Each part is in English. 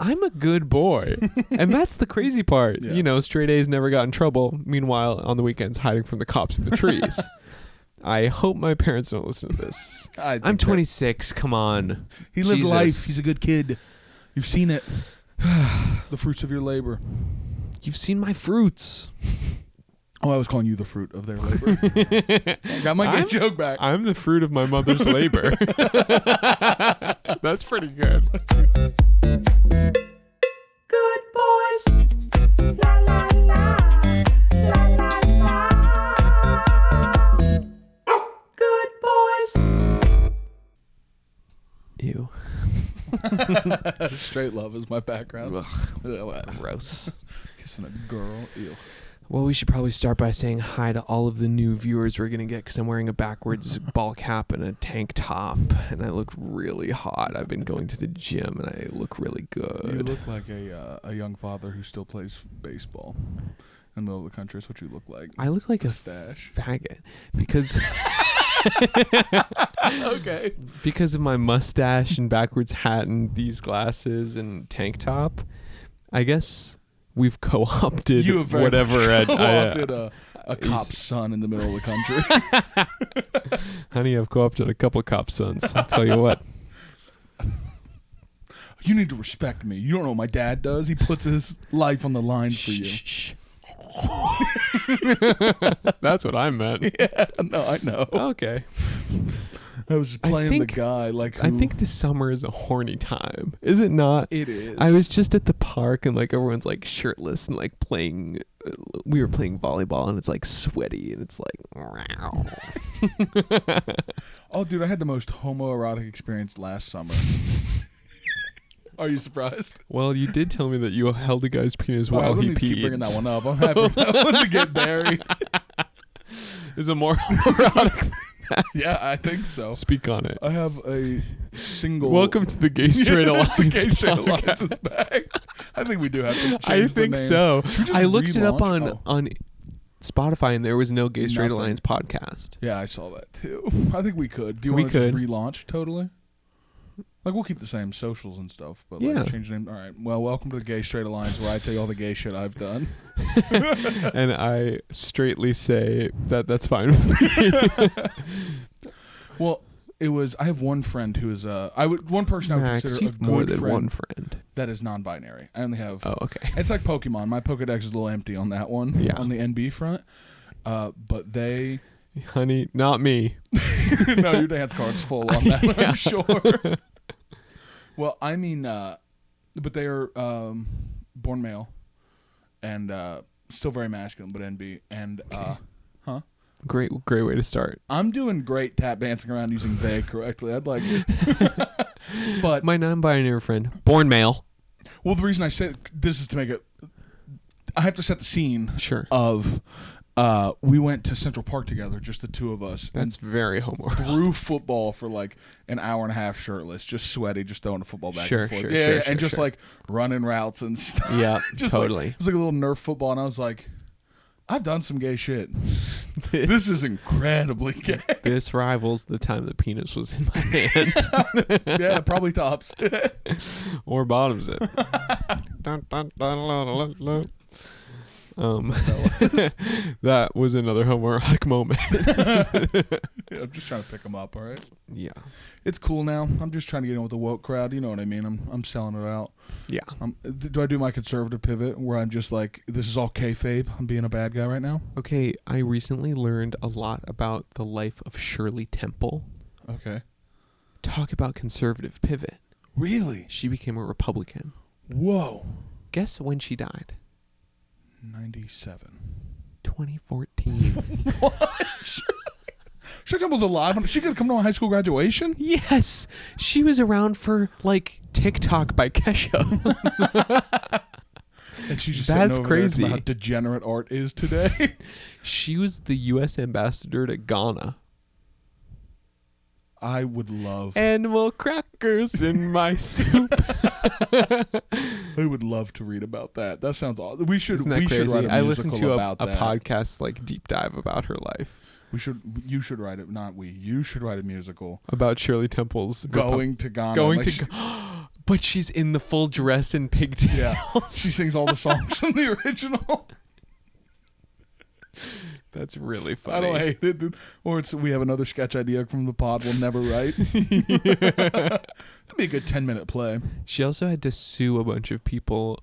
I'm a good boy. And that's the crazy part. Yeah. You know, straight A's never got in trouble. Meanwhile, on the weekends, hiding from the cops in the trees. I hope my parents don't listen to this. I'm 26. Come on. He lived Jesus. life. He's a good kid. You've seen it. The fruits of your labor. You've seen my fruits. Oh, I was calling you the fruit of their labor. I got my good joke back. I'm the fruit of my mother's labor. That's pretty good. Good boys. La la la. La la la. Good boys. Ew. Straight love is my background. Ugh, gross. Kissing a girl. Ew. Well, we should probably start by saying hi to all of the new viewers we're going to get because I'm wearing a backwards ball cap and a tank top, and I look really hot. I've been going to the gym, and I look really good. You look like a young father who still plays baseball in the middle of the country. That's what you look like. I look like a stash faggot because okay. because of my mustache and backwards hat and these glasses and tank top. I guess we've co-opted You have very whatever. much co-opted a cop's son in the middle of the country. Honey, I've co-opted a couple cop sons. I'll tell you what. You need to respect me. You don't know what my dad does. He puts his life on the line for you. Shh. That's what I meant. Yeah, no, I know. Okay. I was just playing the guy like who, I think this summer is a horny time. Is it not? it is. I was just at the park and like everyone's like shirtless and like playing. We were playing volleyball and it's like sweaty and it's like. Oh, dude, I had the most homoerotic experience last summer. Are you surprised? Well, you did tell me that you held a guy's penis while let he me peed. keep bringing that one up. I'm happy for that one to get buried. Is it more erotic? Yeah, I think so. Speak on it. I have a single. Welcome to the Gay Straight Alliance. The Gay Straight podcast. Alliance is back. I think we do have to change I the think name. so. Should we just I looked it up relaunch? on Spotify and there was no Gay Straight Nothing. Alliance podcast. Yeah, I saw that too. I think we could. Do you We want to just could. relaunch totally? Like, we'll keep the same socials and stuff, but Yeah. like change the name. All right. Well, welcome to the Gay Straight Alliance, where I tell you all the gay shit I've done. And I straightly say that that's fine with me. Well, it was. I have one friend who is one person I would Max, consider a you've good more than friend one friend. that is non-binary. I only have. Oh, okay. It's like Pokemon. My Pokedex is a little empty on that one. Yeah. On the NB front, but they. Honey, not me. No, your dance card's full on that. Yeah. I'm sure. Well, I mean, but they are born male, and still very masculine, but NB, and Great way to start. I'm doing great tap dancing around using they correctly. I'd like it. But My non-binary friend, born male. well, the reason I said this is to make it, I have to set the scene Sure. of we went to Central Park together, just the two of us. That's very homo. Threw football for like an hour and a half shirtless, just sweaty, just throwing a football back Sure, and forth. sure, yeah, sure, yeah, sure, and just sure. like running routes and stuff. Yeah, Just totally. Like, it was like a little Nerf football, and I was like, I've done some gay shit. This is incredibly gay. This rivals the time the penis was in my hand. Yeah, probably tops. Or bottoms it. Dun, dun, dun, la, la, la. That was another homoerotic moment. Yeah, I'm just trying to pick them up, all right? Yeah. It's cool now. I'm just trying to get in with the woke crowd. You know what I mean? I'm selling it out. Yeah. Do I do my conservative pivot where I'm just like, this is all kayfabe? I'm being a bad guy right now? Okay, I recently learned a lot about the life of Shirley Temple. Okay. Talk about conservative pivot. Really? She became a Republican. Whoa. Guess when she died? 97. 2014. Shirley Temple's alive. She could come to my high school graduation? Yes! She was around for, like, TikTok by Kesha. And she's just That's sitting over crazy. there talking about how degenerate art is today. She was the U.S. ambassador to Ghana. I would love. Animal crackers in my soup. I would love to read about that. That sounds awesome. We should. Isn't that We crazy? should write a I musical listened to about a that. podcast, like, deep dive about her life. We should. You should write it. Not we. You should write a musical. About Shirley Temple's Going to Ghana. Going Like, to But she's in the full dress and pigtails. Yeah, she sings all the songs from the original. That's really funny. I don't hate it, dude. Or we have another sketch idea from the pod we'll never write. That'd be a good 10-minute play. She also had to sue a bunch of people,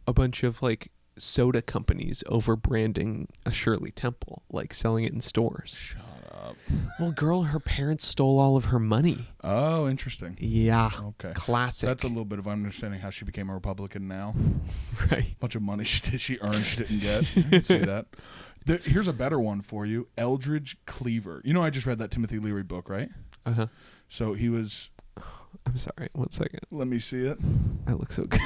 a bunch of like soda companies over branding a Shirley Temple, like selling it in stores. Shut up. Well, girl, her parents stole all of her money. Oh, interesting. Yeah. Okay. Classic. That's a little bit of understanding how she became a Republican now. right. Bunch of money she earned she didn't get. I can see that. Here's a better one for you. Eldridge Cleaver. You know, I just read that Timothy Leary book, right? Uh-huh. So he was... I'm sorry. 1 second. Let me see it. I look so good.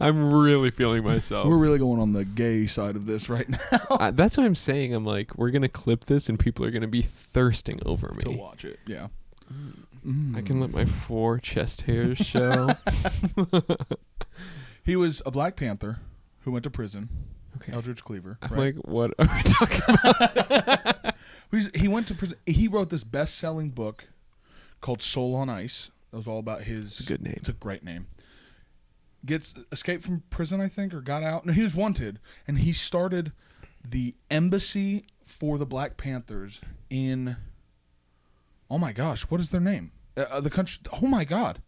I'm really feeling myself. We're really going on the gay side of this right now. That's what I'm saying. I'm like, we're going to clip this and people are going to be thirsting over me. To watch it, yeah. I can let my 4 chest hairs show. He was a Black Panther who went to prison. Okay. Eldridge Cleaver. I'm right? like, what are we talking about? He went to prison. He wrote this best-selling book called Soul on Ice. That was all about his... It's a good name. It's a great name. Escaped from prison, I think, or got out. No, he was wanted, and he started the embassy for the Black Panthers in... Oh my gosh, what is their name? The country... Oh my God.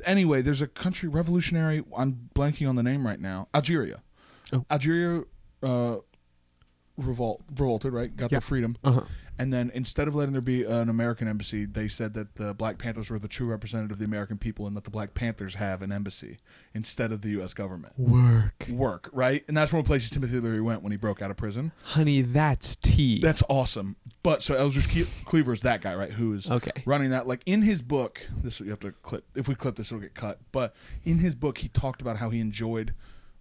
Anyway, there's a country revolutionary... I'm blanking on the name right now. Algeria. Oh. Algeria revolted, right? Got their freedom. Uh-huh. And then instead of letting there be an American embassy, they said that the Black Panthers were the true representative of the American people and that the Black Panthers have an embassy instead of the U.S. government. Work, right? And that's one of the places Timothy Leary went when he broke out of prison. Honey, that's tea. That's awesome. But so Eldridge Cleaver is that guy, right? Who's running that. Like in his book, this you have to clip. If we clip this, it'll get cut. But in his book, he talked about how he enjoyed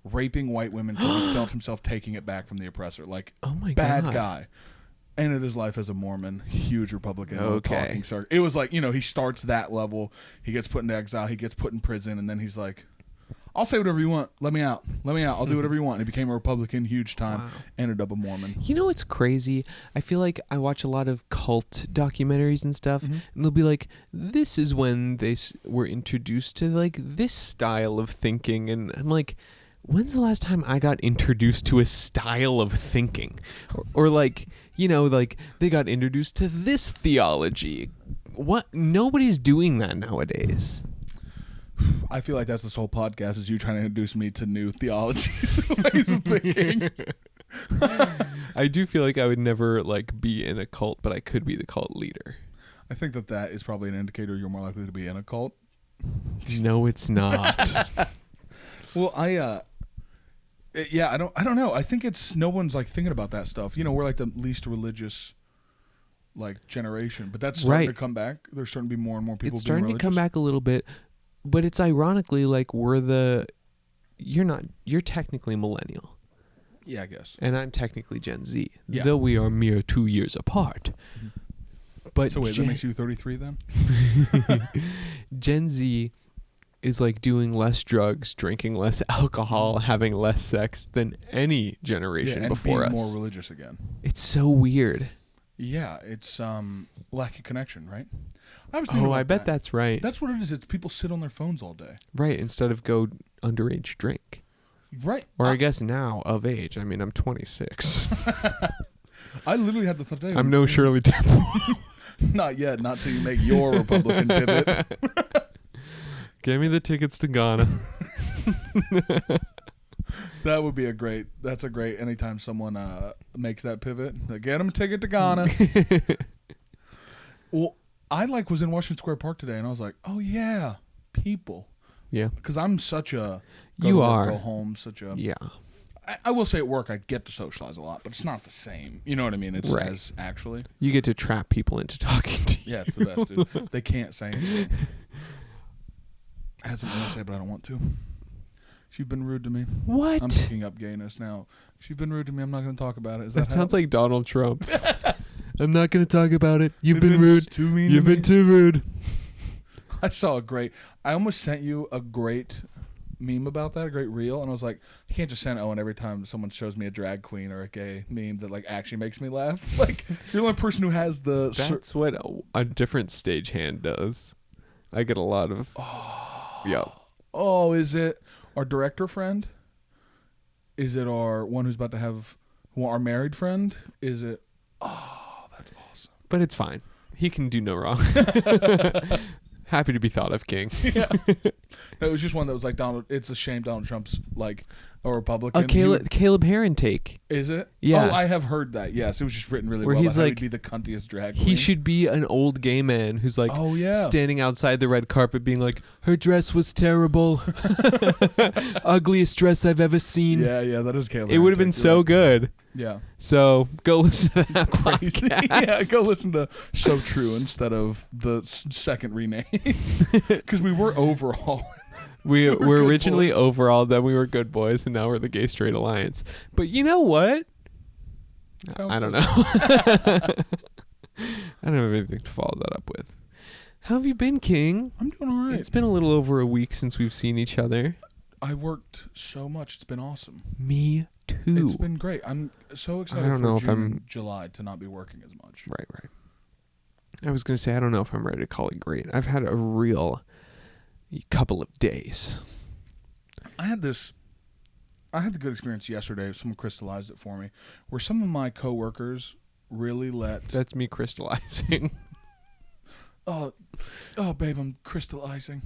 raping white women because he felt himself taking it back from the oppressor. Like, oh my bad God. guy. Ended his life as a Mormon, huge Republican. Okay. Talking circuit. It was like, he starts that level. He gets put into exile. He gets put in prison. And then he's like, I'll say whatever you want. Let me out. I'll do whatever you want. And he became a Republican, huge time. Wow. Ended up a Mormon. You know what's crazy? I feel like I watch a lot of cult documentaries and stuff. And they'll be like, this is when they were introduced to like this style of thinking. And I'm like, when's the last time I got introduced to a style of thinking? Or like, like they got introduced to this theology. What? Nobody's doing that nowadays. I feel like that's this whole podcast is you trying to introduce me to new theologies, ways of thinking. I do feel like I would never like be in a cult, but I could be the cult leader. I think that is probably an indicator you're more likely to be in a cult. No, it's not. Well, I don't know. I think it's no one's like thinking about that stuff. We're like the least religious like generation, but that's starting to come back. There's starting to be more and more people. It's starting to come back a little bit, but it's ironically like you're technically millennial. Yeah, I guess. And I'm technically Gen Z, yeah. Though we are mere 2 years apart. Mm-hmm. But so wait, that makes you 33 then? Gen Z is like doing less drugs, drinking less alcohol, having less sex than any generation and before being us. More religious again. It's so weird. Yeah, it's lack of connection, right? I bet that's right. That's what it is. It's people sit on their phones all day. Right, instead of go underage drink. Right. Or I guess now of age. I mean, I'm 26. I literally had the thought today. I'm no Shirley Temple. Not yet. Not till you make your Republican pivot. Give me the tickets to Ghana. That would be that's a great, anytime someone makes that pivot, get them a ticket to Ghana. Well, I was in Washington Square Park today, and I was like, oh yeah, people. Yeah. Because I'm such a go home, such a... Yeah. I will say at work I get to socialize a lot, but it's not the same. You know what I mean? It's right. As actually. You get to trap people into talking to you. Yeah, it's the best, dude. They can't say anything. I had something to say, but I don't want to. You've been rude to me. What? I'm picking up gayness now. You've been rude to me. I'm not going to talk about it. That sounds like Donald Trump. I'm not going to talk about it. You've been rude. Too mean You've been too rude. I saw I almost sent you a great meme about that, a great reel, and I was like, you can't just send Owen every time someone shows me a drag queen or a gay meme that like actually makes me laugh. Like, you're the only person who has the... That's what a different stagehand does. I get a lot of. Yeah. Oh, is it our director friend? Is it our one who's about to have our married friend? Is it? Oh, that's awesome. But it's fine. He can do no wrong. Happy to be thought of, King. Yeah. No, it was just one that was like Donald. It's a shame Donald Trump's like a Republican. A Caleb Heron take. Is it? Yeah. Oh, I have heard that. Yes, it was just written really Where well. he's About how like- he'd be the cuntiest drag queen. He should be an old gay man who's like Oh yeah. standing outside the red carpet being like, her dress was terrible. Ugliest dress I've ever seen. Yeah, that is Caleb. It would have been so good. Yeah. So go listen to that Crazy. podcast. Yeah, go listen to So True instead of the second rename. Because we were overall. We were were good originally boys. overall, then we were good boys, and now we're the Gay Straight Alliance. But you know what? I don't know. I don't have anything to follow that up with. How have you been, King? I'm doing all right. It's been a little over a week since we've seen each other. I worked so much. It's been awesome. Me too. It's been great. I'm so excited I don't for know if June, July to not be working as much. Right. I was going to say, I don't know if I'm ready to call it great. I've had a real couple of days. I had the good experience yesterday. Someone crystallized it for me, where some of my coworkers really let. That's me crystallizing. Oh, babe, I'm crystallizing.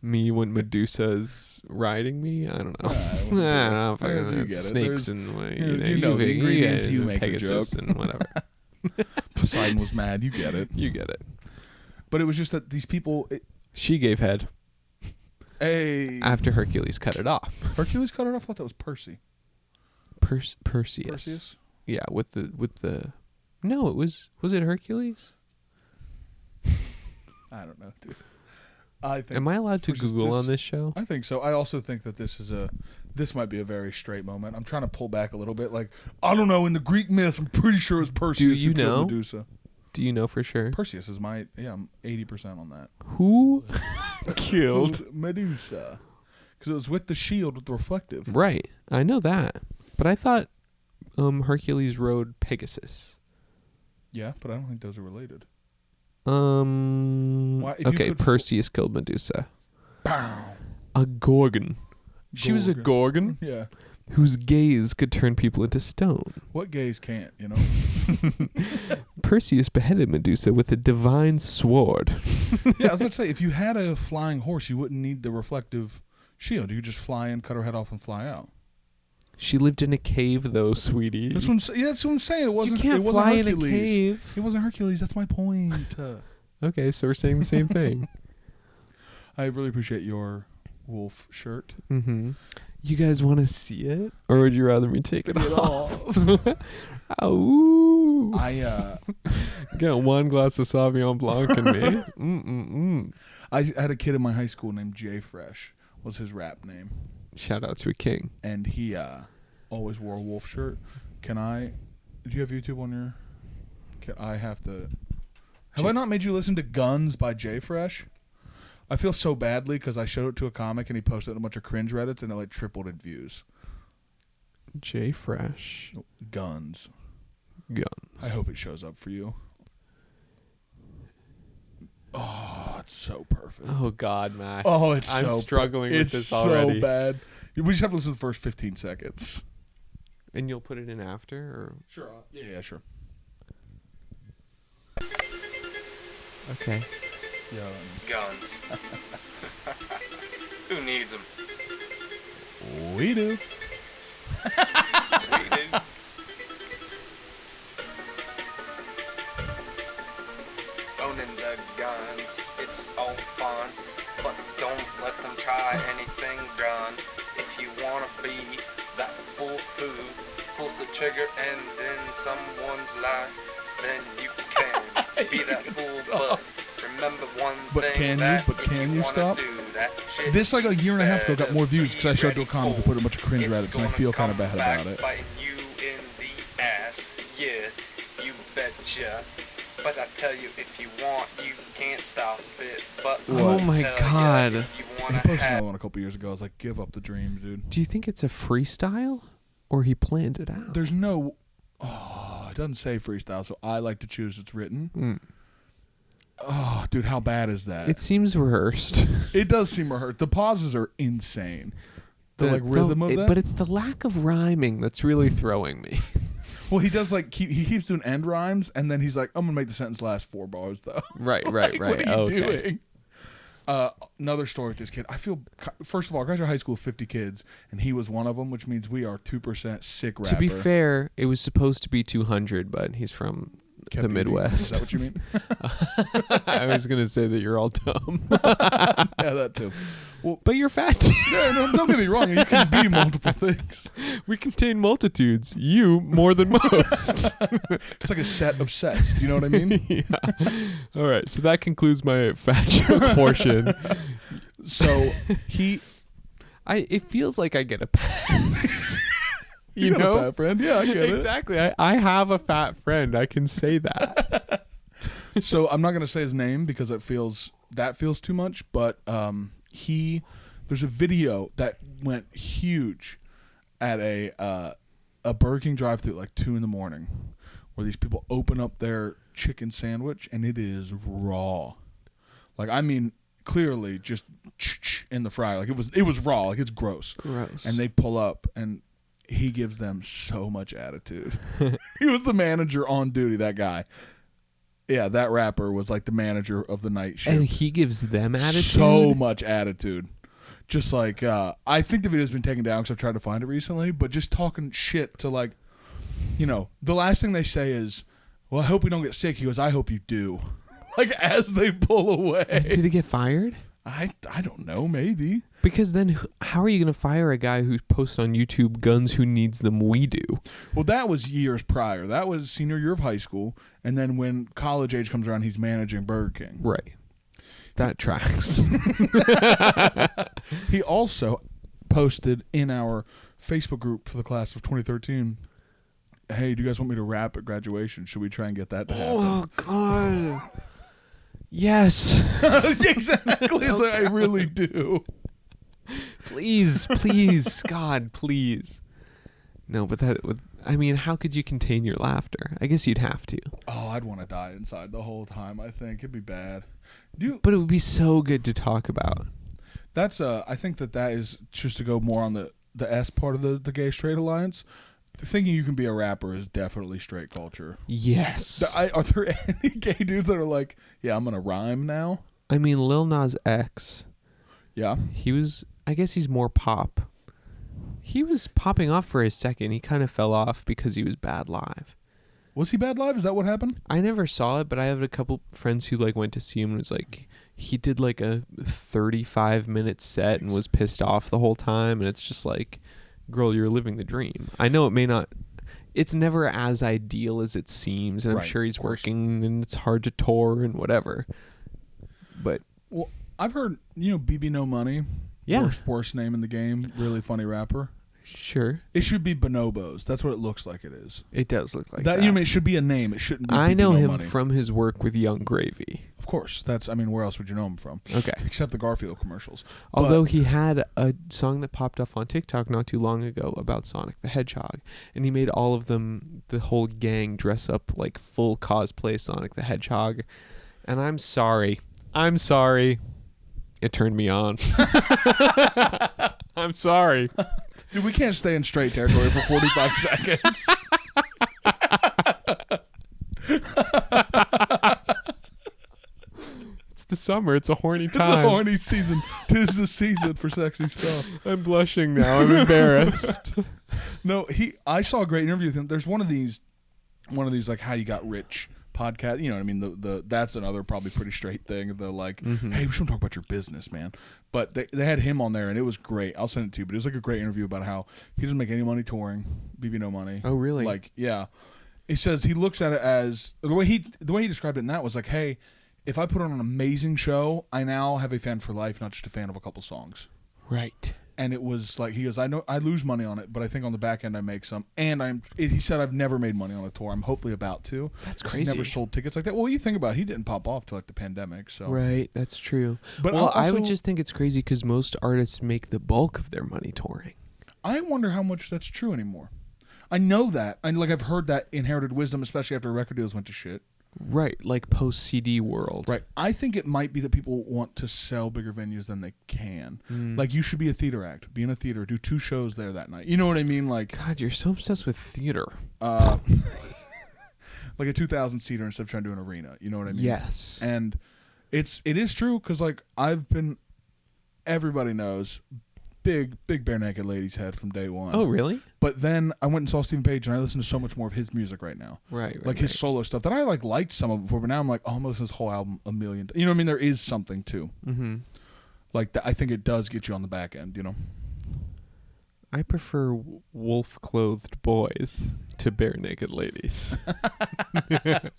Me when Medusa's riding me? I don't know. I I don't know. If I You can, get it. snakes There's- and you know the ingredients, you make the Pegasus joke. and whatever. Poseidon was mad. You get it. You get it. But it was just that these people. She gave head Hey, after Hercules cut it off. Hercules cut it off. I thought that was Percy. Perseus. Perseus. Yeah, with the. No, it was it Hercules? I don't know, dude. I think. Am I allowed to Versus Google this- on this show? I think so. I also think that this might be a very straight moment. I'm trying to pull back a little bit. Like, I don't know. In the Greek myths, I'm pretty sure it was Perseus you who killed know? Medusa. Do you know for sure? Perseus is I'm 80% on that. Who killed? Medusa. Because it was with the shield with the reflective. Right, I know that, but I thought Hercules rode Pegasus. Yeah, but I don't think those are related. Why, if you Okay, could Perseus killed Medusa. Bow. A Gorgon. She was a Gorgon Yeah. whose gaze could turn people into stone. What gays can't, you know? Perseus beheaded Medusa with a divine sword. Yeah, I was about to say, if you had a flying horse, you wouldn't need the reflective shield. You could just fly in, cut her head off, and fly out. She lived in a cave, though, sweetie. That's what I'm saying. It wasn't. You can't it wasn't fly in a Hercules. cave. It wasn't Hercules. That's my point. Okay, so we're saying the same thing. I really appreciate your wolf shirt. Mm-hmm. You guys want to see it, or would you rather me take it off? Ow! Got one glass of Sauvignon Blanc in me. I had a kid in my high school named Jay Fresh. Was his rap name, Shout out to a king. and he always wore a wolf shirt. Do you have YouTube on your? I have to. Have I not made you listen to Guns by Jay Fresh? I feel so badly because I showed it to a comic and he posted a bunch of cringe Reddits and it like tripled in views. J Fresh Guns. Guns. I hope it shows up for you. Oh, it's so perfect. Oh God, Max. Oh, it's I'm so struggling with it's this so already. bad. We just have to listen to the first 15 seconds. And you'll put it in after, or Sure. Yeah, sure. okay. Guns. Who needs them? We do. We do. Owning the guns, it's all fun, but don't let them try anything done. If you wanna be that fool who pulls the trigger and in someone's life, then you can be that fool. But remember one But thing can you? that But if can you wanna stop? do that shit, This like a year and a half ago got more views because I showed to a comic who ready put a bunch of cringe it's Reddits and I gonna feel kind of come bad back about it. biting you in the ass. Yeah, you betcha. But I tell you, if you want, you can't stop it. But What? Oh my tell ya, God. if you He wanna posted have another one a couple years ago. I was like, give up the dream, dude. Do you think it's a freestyle, or he planned it out? There's no. It doesn't say freestyle, so I like to choose it's written. Oh, dude, how bad is that? It seems rehearsed. It does seem rehearsed. The pauses are insane. The like rhythm of that. But it's the lack of rhyming that's really throwing me. Well, he does like he keeps doing end rhymes, and then he's like, "I'm gonna make the sentence last 4 bars, though." Right. Like, what are you Okay. doing? Another story with this kid. I feel, first of all, I graduated high school with 50 kids, and he was one of them, which means we are 2% sick rapper. To be fair, it was supposed to be 200, but he's from Kept the eating. Midwest. Is that what you mean? I was gonna say that you're all dumb, Yeah, that too. but you're fat. Too. Yeah, no, don't get me wrong. You can be multiple things. We contain multitudes. You more than most. It's like a set of sets. Do you know what I mean? Yeah. All right. So that concludes my fat joke portion. So It feels like I get a pass. You got know, a fat friend. Yeah, I get it. exactly. I have a fat friend. I can say that. So I'm not gonna say his name because that feels too much. But there's a video that went huge at a Burger King drive-thru at like 2 a.m, where these people open up their chicken sandwich and it is raw. Like, I mean, clearly just in the fryer. Like, it was raw. Like, it's gross. Gross. And they pull up and he gives them so much attitude. He was the manager on duty, that guy. Yeah, that rapper was like the manager of the night shift. And he gives them attitude. So much attitude. Just like, I think the video's been taken down because I've tried to find it recently, but just talking shit to, like, you know, the last thing they say is, well, I hope we don't get sick. He goes, I hope you do. Like, as they pull away. Did he get fired? I don't know, maybe. Because then, how are you going to fire a guy who posts on YouTube guns who needs them? We do. Well, that was years prior. That was senior year of high school. And then when college age comes around, he's managing Burger King. Right. That tracks. He also posted in our Facebook group for the class of 2013, hey, do you guys want me to rap at graduation? Should we try and get that to happen? Oh, God. Yes. Exactly. It's like, I really do. Please, God, please. No, but I mean, how could you contain your laughter? I guess you'd have to. Oh, I'd want to die inside the whole time, I think. It'd be bad. But it would be so good to talk about. That's I think that is just to go more on the S part of the gay straight alliance. Thinking you can be a rapper is definitely straight culture. Yes. Are there any gay dudes that are like, yeah, I'm gonna rhyme now? I mean, Lil Nas X. Yeah. I guess he's more pop. He was popping off for a second. He kind of fell off because he was bad live. Was he bad live? Is that what happened? I never saw it, but I have a couple friends who like went to see him and was like, he did like a 35-minute set and was pissed off the whole time. And it's just like, girl, you're living the dream. I know it's never as ideal as it seems. And I'm Right, sure he's of course. working and it's hard to tour and whatever. But Well, I've heard, BB No Money. yeah, Worst name in the game. Really funny rapper. sure. It should be Bonobos. That's what it looks like it is. It does look like that. It should be a name. It shouldn't be I BB know No him Money. from his work with Young Gravy. Of course. Where else would you know him from? Okay. Except the Garfield commercials. Although he had a song that popped up on TikTok not too long ago about Sonic the Hedgehog. And he made all of them, the whole gang, dress up like full cosplay Sonic the Hedgehog. And I'm sorry. It turned me on. I'm sorry. Dude, we can't stay in straight territory for 45 seconds. It's the summer. It's a horny It's time. a horny season. 'Tis the season for sexy stuff. I'm blushing now. I'm embarrassed. No, I saw a great interview with him. There's one of these like how you got rich podcast. You know what I mean? The that's another probably pretty straight thing. The like, hey, we shouldn't talk about your business, man. But they had him on there and it was great. I'll send it to you. But it was like a great interview about how he doesn't make any money touring. BB No Money. Oh, really? Like, yeah. He says he looks at it as the way he described it in that was like, hey, if I put on an amazing show, I now have a fan for life, not just a fan of a couple songs. Right. And it was like, he goes, I know I lose money on it, but I think on the back end I make some. And he said, I've never made money on a tour. I'm hopefully about to. That's 'Cause crazy. He's never sold tickets like that. Well, you think about it, he didn't pop off till like the pandemic. So Right. That's true. But well, I also- would just think it's crazy because most artists make the bulk of their money touring. I wonder how much that's true anymore. I know that. I've heard that inherited wisdom, especially after record deals went to shit. Right, like post CD world. Right. I think it might be that people want to sell bigger venues than they can. Mm. Like, you should be a theater act. Be in a theater. Do 2 shows there that night. You know what I mean? Like, God, you're so obsessed with theater. like a 2,000 seater instead of trying to do an arena. You know what I mean? Yes. And it is true because, like, everybody knows, big bare naked ladies head from day one. Oh, really? But then I went and saw Stephen Page, and I listen to so much more of his music right now. Right. Like his solo stuff that I liked some of it before, but now I'm like, oh, I'm listening to this whole album a million. You know what I mean? There is something too. Mm-hmm. Like I think it does get you on the back end. You know. I prefer wolf-clothed boys to bare naked ladies.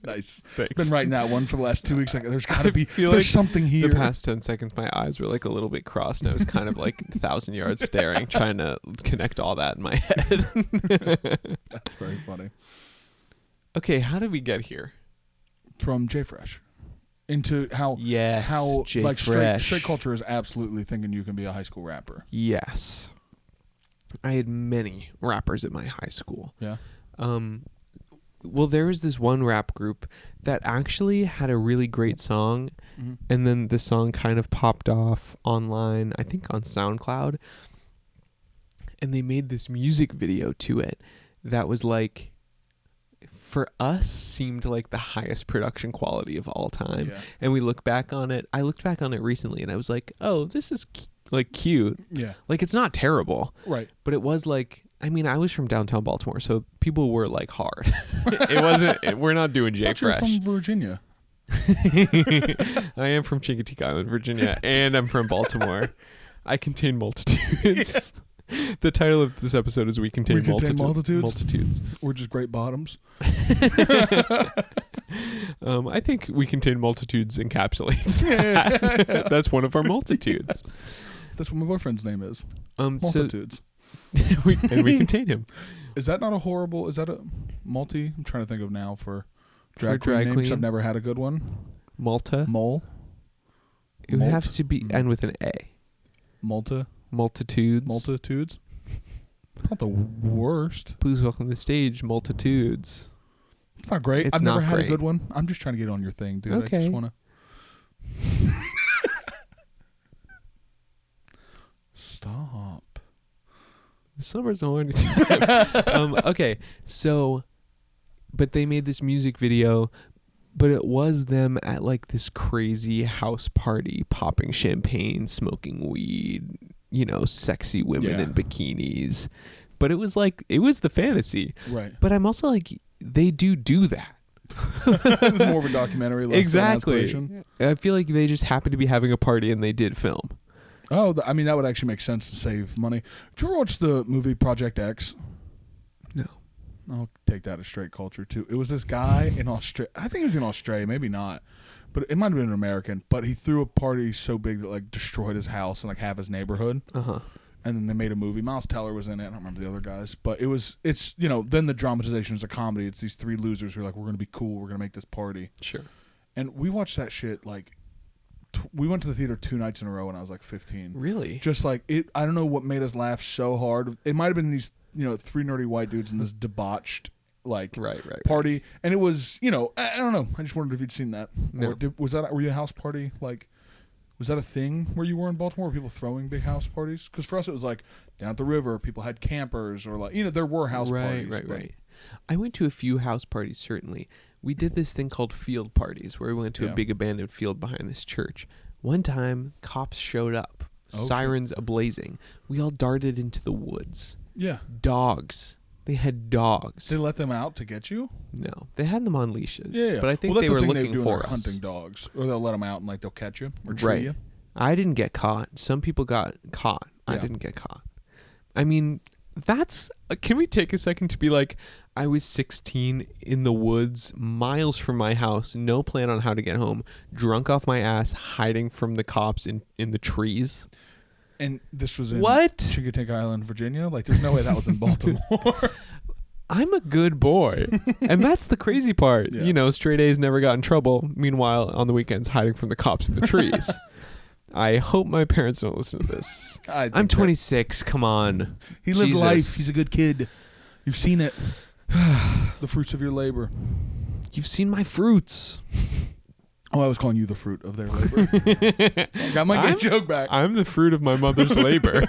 Nice. Thanks. Been writing that one for the last 2 weeks. Like, there's got to be. feel There's like something here. The past 10 seconds, my eyes were like a little bit crossed, and I was kind of like 1,000 yards staring, trying to connect all that in my head. That's very funny. Okay, how did we get here? From J Fresh into how J like Fresh. straight culture is absolutely thinking you can be a high school rapper. Yes. I had many rappers at my high school. Yeah. Well, there was this one rap group that actually had a really great song, Mm-hmm. and then the song kind of popped off online, I think on SoundCloud, and they made this music video to it that was like, for us, seemed like the highest production quality of all time. Yeah. And we look back on it. I looked back on it recently, and I was like, oh, this is like cute. Yeah. Like, it's not terrible. Right. But it was like, I mean, I was from downtown Baltimore, so people were like hard. It wasn't, we're not doing J You're Fresh. from Virginia. I am from Chincoteague Island, Virginia, and I'm from Baltimore. I contain multitudes. The title of this episode is We Contain, Multitudes. Or just great bottoms. I think We Contain Multitudes encapsulates that. That's one of our multitudes. That's what my boyfriend's name is. So Multitudes. we contain him. Is that not a horrible? Is that a multi? I'm trying to think of now for drag drag queen names. queen? I've never had a good one. Malta. Mole. It would have to be end with an A. Multitudes. Multitudes. Not the worst. Please welcome to the stage, multitudes. It's not great. It's I've never not had great. a good one. I'm just trying to get on your thing, dude. Okay. I just want to. Stop. The summer's a horny time. Okay, so, but they made this music video, but it was them at like this crazy house party, popping champagne, smoking weed, you know, sexy women Yeah. in bikinis. But it was like, it was the fantasy. Right. But I'm also like, they do that. It's more of a documentary. Less Exactly. Than I feel like they just happened to be having a party and they did film. Oh, I mean, that would actually make sense to save money. Did you ever watch the movie Project X? No. I'll take that as straight culture, too. It was this guy in Australia. I think he was in Australia, maybe not. But it might have been an American. But he threw a party so big that, like, destroyed his house and, like, half his neighborhood. Uh-huh. And then they made a movie. Miles Teller was in it. I don't remember the other guys. But it's, you know, then the dramatization is a comedy. It's these 3 losers who are like, we're going to be cool. We're going to make this party. Sure. And we watched that shit, like, we went to the theater 2 nights in a row when I was like 15. Really? Just like it, I don't know what made us laugh so hard. It might have been these, you know, 3 nerdy white dudes in this debauched like Right. party, and it was, you know, I don't know. I just wondered if you'd seen that. No. Or were you a house party? Like, was that a thing where you were in Baltimore? Were people throwing big house parties? Because for us it was like down at the river, people had campers, or like, you know, there were house parties. Right. I went to a few house parties, certainly. We did this thing called field parties where we went to a big abandoned field behind this church. One time, cops showed up, sirens ablazing. We all darted into the woods. Yeah. Dogs. They had dogs. They let them out to get you? No, they had them on leashes. Yeah. But I think that's they the were thing looking do when for they're us. hunting dogs, or they'll let them out and like they'll catch you or tree Right. you. I didn't get caught. Some people got caught. I Yeah. didn't get caught. I mean, that's... Can we take a second to be like, I was 16 in the woods, miles from my house, no plan on how to get home, drunk off my ass, hiding from the cops in the trees. And this was in What? Chincoteague Island, Virginia. Like, there's no way that was in Baltimore. I'm a good boy. And that's the crazy part. Yeah. You know, straight A's never got in trouble. Meanwhile, on the weekends, hiding from the cops in the trees. I hope my parents don't listen to this. I'm 26. Come on. He lived Jesus. life. He's a good kid. You've seen it. The fruits of your labor. You've seen my fruits. Oh, I was calling you the fruit of their labor. Got my good joke back. I'm the fruit of my mother's labor.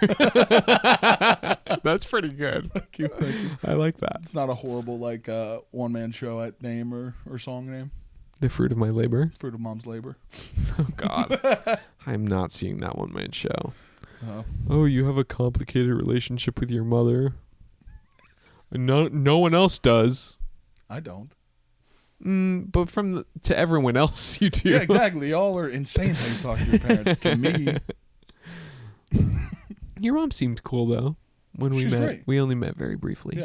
That's pretty good. Thank you. I like that. It's not a horrible like one-man show at name or song name. The fruit of my labor. Fruit of mom's labor. Oh God, I'm not seeing that one man show. Uh-oh. Oh, you have a complicated relationship with your mother. No one else does. I don't. But to everyone else, you do. Yeah, exactly. Y'all are insane when you talk to your parents. To me, your mom seemed cool though. When we She's met, great. we only met very briefly.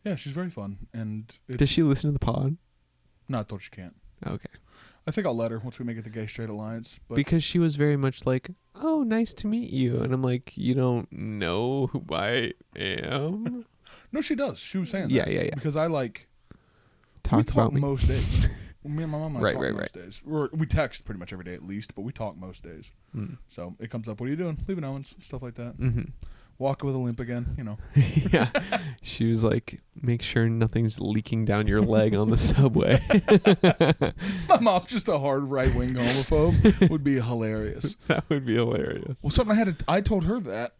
yeah, she's very fun. And Does she listen to the pod? No, I thought she can't. Okay. I think I'll let her once we make it the Gay Straight Alliance. But Because she was very much like, "Oh, nice to meet you," and I'm like, "You don't know who I am." no, she does. She was saying Yeah, that. yeah, yeah. Because I like we Talk talk about me. most days. Me and my mom Right, talk right, most days. Or we text pretty much every day at least, but we talk most days. So it comes up, what are you doing? Leaving Owens, stuff like that. Mm-hmm. Walking with a limp again, Yeah. She was like, "Make sure nothing's leaking down your leg on the subway." My mom's just a hard right-wing homophobe. Would be hilarious. That would be hilarious. Well, something I told her that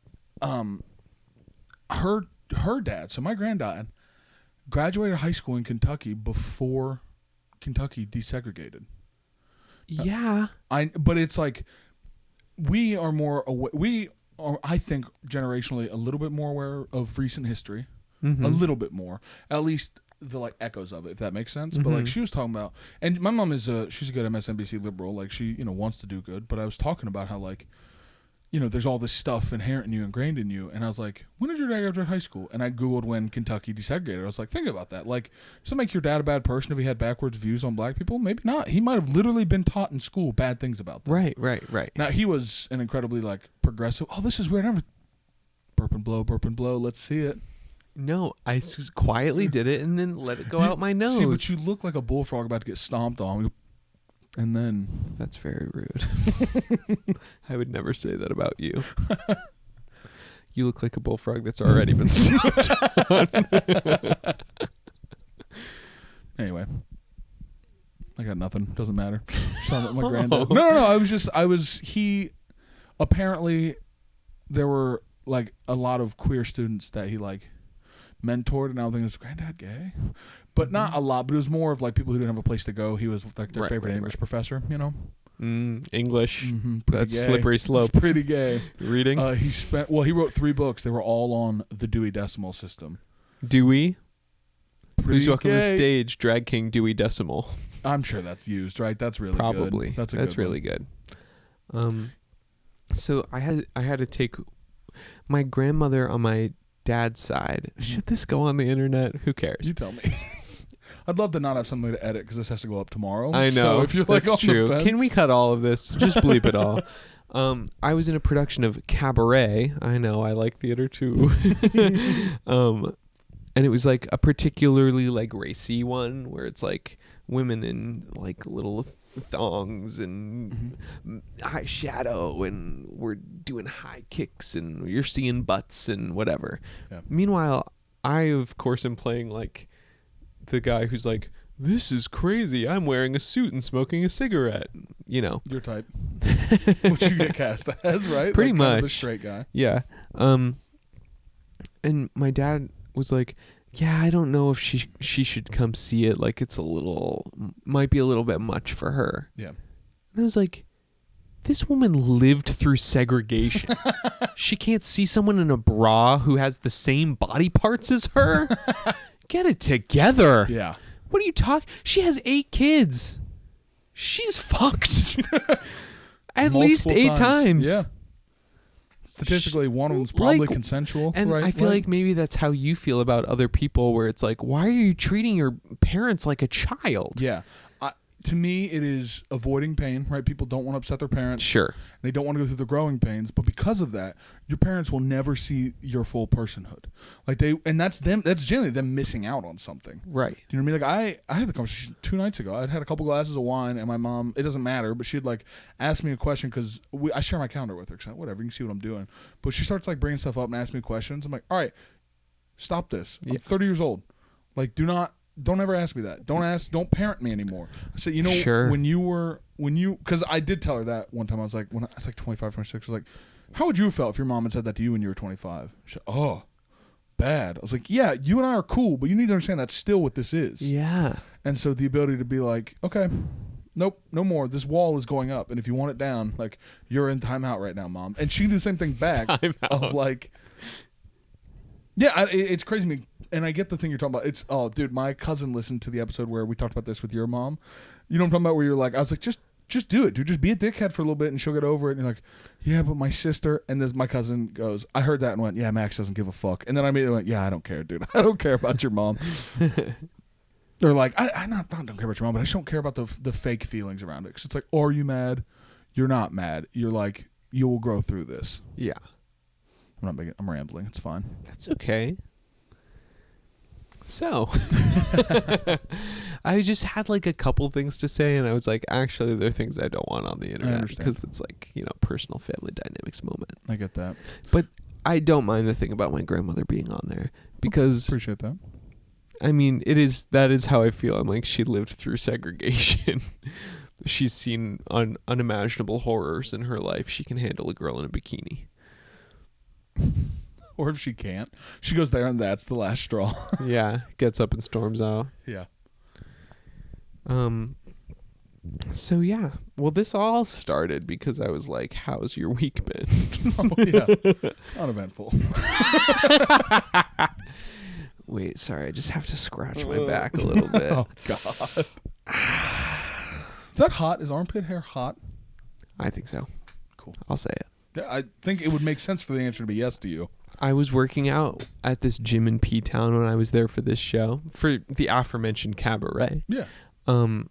her dad, so my granddad, graduated high school in Kentucky before Kentucky desegregated. Yeah. But it's like we are more we are, I think, generationally a little bit more aware of recent history, a little bit more, at least the like echoes of it, if that makes sense. But like she was talking about, and my mom is she's a good MSNBC liberal, like she wants to do good. But I was talking about how like there's all this stuff inherent in you, ingrained in you, and I was like, when did your dad graduate high school? And I googled when Kentucky desegregated. I was like, think about that. Like, does it make your dad a bad person if he had backwards views on black people? Maybe not. He might have literally been taught in school bad things about them. Right. Now he was an incredibly like progressive. Oh, this is weird. I never burp and blow. Let's see it. No, I quietly did it and then let it go out my nose. See, but you look like a bullfrog about to get stomped on. And then That's very rude. I would never say that about you. You look like a bullfrog that's already been stomped on. Anyway, I got nothing. Doesn't matter. Just talking about my granddad. No. He apparently there were like a lot of queer students that he like mentored, and I don't think it was granddad gay, but not a lot. But it was more of like people who didn't have a place to go. He was like their favorite English professor. English. That's gay. slippery slope. It's pretty gay. Reading. He wrote 3 books. They were all on the Dewey Decimal System. Dewey. Please welcome to the gay. stage, Drag King Dewey Decimal. I'm sure that's used, right? That's really Probably. good. That's really good. So I had to take my grandmother on my dad's side. Should this go on the internet? Who cares? You tell me. I'd love to not have something to edit because this has to go up tomorrow. I know. So if you're like that's on true. the fence, Can we cut all of this? Just bleep it all. I was in a production of Cabaret. I know. I like theater too. And it was like a particularly like racy one where it's like women in like little thongs and high shadow, and we're doing high kicks and you're seeing butts and whatever. Yeah. Meanwhile, I of course am playing like the guy who's like, "This is crazy. I'm wearing a suit and smoking a cigarette." Your type. What you get cast as, right? Pretty like, kind of much. the straight guy. Yeah. And my dad was like, "Yeah, I don't know if she should come see it. Like, it's might be a little bit much for her." Yeah. And I was like, this woman lived through segregation. She can't see someone in a bra who has the same body parts as her? Get it together. Yeah. What are you talking? She has 8 kids. She's fucked. At least Multiple 8 times. Yeah. Statistically, one of them's probably like, consensual. And right? I feel like maybe that's how you feel about other people, where it's like, why are you treating your parents like a child? Yeah. To me, it is avoiding pain, right? People don't want to upset their parents. Sure. They don't want to go through the growing pains, but because of that, your parents will never see your full personhood. And that's them. That's generally them missing out on something. Right. Do you know what I mean? Like I had the conversation 2 nights ago. I'd had a couple glasses of wine, and my mom, it doesn't matter, but she'd like ask me a question because I share my calendar with her. Cause whatever, you can see what I'm doing. But she starts like bringing stuff up and asking me questions. I'm like, all right, stop this. I'm 30 years old. Like, do not don't ever ask me that. Don't parent me anymore. I said, Sure. because I did tell her that one time. I was like, when I was like 25, 26, I was like, how would you have felt if your mom had said that to you when you were 25? She said, oh, bad. I was like, yeah, you and I are cool, but you need to understand that's still what this is. Yeah. And so the ability to be like, okay, nope, no more. This wall is going up, and if you want it down, like, you're in timeout right now, Mom. And she can do the same thing back of like, yeah, it's crazy to me. And I get the thing you're talking about. It's, oh, dude, my cousin listened to the episode where we talked about this with your mom. You know what I'm talking about? Where you're like, I was like, just do it, dude. Just be a dickhead for a little bit, and she'll get over it. And you're like, yeah, but my sister. And then my cousin goes, I heard that and went, yeah, Max doesn't give a fuck. And then I immediately went, yeah, I don't care, dude. I don't care about your mom. They're like, I not don't care about your mom, but I just don't care about the fake feelings around it. Because it's like, are you mad? You're not mad. You're like, you will grow through this. Yeah. I'm rambling. It's fine. That's okay. So, I just had like a couple things to say, and I was like, actually, there are things I don't want on the internet because it's like, personal family dynamics moment. I get that. But I don't mind the thing about my grandmother being on there because Appreciate that. I mean, that is how I feel. I'm like, she lived through segregation. She's seen unimaginable horrors in her life. She can handle a girl in a bikini. Or if she can't, she goes there and that's the last straw. Yeah, gets up and storms out. Yeah. So yeah, well, this all started because I was like, how's your week been? Oh, yeah. Uneventful. Wait, sorry, I just have to scratch my back a little bit. Oh, God. Is that hot? Is armpit hair hot? I think so. Cool. I'll say it. Yeah, I think it would make sense for the answer to be yes to you. I was working out at this gym in P-Town when I was there for this show, for the aforementioned cabaret. Yeah. And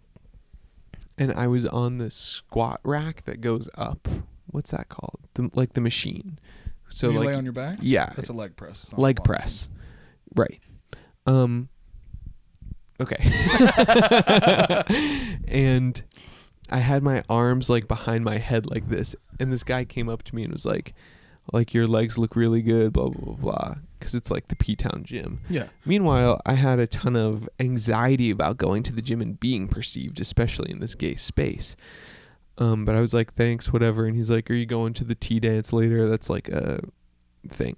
I was on the squat rack that goes up. What's that called? The machine. So you like lay on your back? Yeah. That's a leg press. Leg press. Right. Okay. And I had my arms like behind my head like this, and this guy came up to me and was like your legs look really good, blah blah blah blah, because it's like the P-Town gym. Yeah. Meanwhile, I had a ton of anxiety about going to the gym and being perceived, especially in this gay space. But I was like, thanks, whatever. And he's like, are you going to the tea dance later? That's like a thing.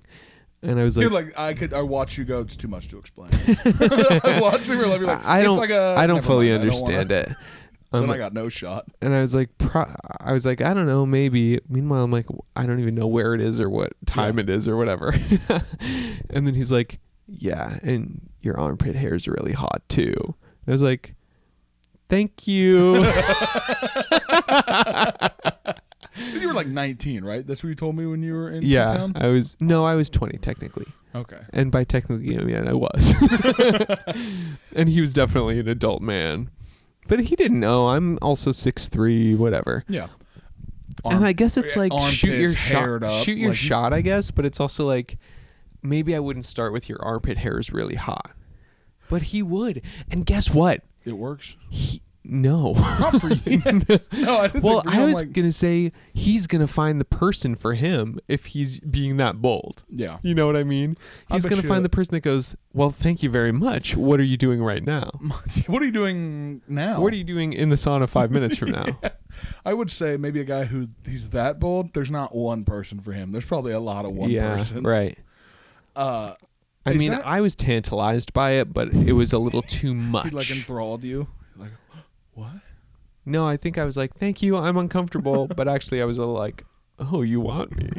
And I was like, you're like, I watch you go. It's too much to explain. I watch you. You're like, I don't. It's like I don't fully understand it. Then I got no shot. And I was like, I don't know, maybe. Meanwhile, I'm like, I don't even know where it is or what time it is or whatever. And then he's like, yeah, and your armpit hair is really hot too. I was like, thank you. You were like 19, right? That's what you told me when you were in P-Town? P-Town? I was 20 technically. Okay. And by technically, I mean I was. And he was definitely an adult man. But he didn't know. I'm also 6'3", whatever. Yeah. And I guess it's like shoot your like, shot, I guess. But it's also like, maybe I wouldn't start with your armpit hair is really hot. But he would. And guess what? It works. No. Not for you. No, I didn't. Well, I was going to say he's going to find the person for him if he's being that bold. Yeah. You know what I mean? He's going to find the person that goes, well, thank you very much. What are you doing right now? What are you doing now? What are you doing in the sauna 5 minutes from now? Yeah. I would say maybe a guy he's that bold, there's not one person for him. There's probably a lot of one persons. Right. I mean, I was tantalized by it, but it was a little too much. He like enthralled you? Like, what? No, I think I was like, thank you, I'm uncomfortable. But actually I was a little like, oh, you want me?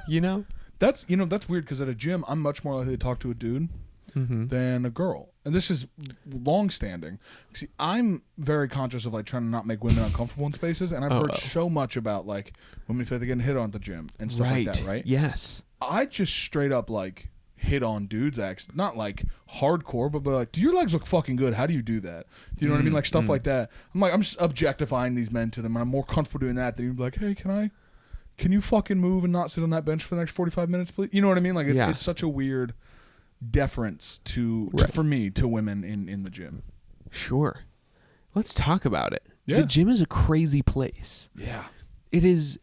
You know? That's weird because at a gym, I'm much more likely to talk to a dude than a girl. And this is long-standing. See, I'm very conscious of like trying to not make women uncomfortable in spaces. And I've heard so much about like women feel like they're getting hit on at the gym and stuff like that, right? Yes. I just straight up like hit on dudes not like hardcore, but like, do your legs look fucking good? How do you do that? Do you know what I mean? Like stuff like that. I'm just objectifying these men to them, and I'm more comfortable doing that than you'd be like, hey, can you fucking move and not sit on that bench for the next 45 minutes, please? You know what I mean? Like it's such a weird deference for me to women in the gym. Sure. Let's talk about it. Yeah. The gym is a crazy place. Yeah. It is.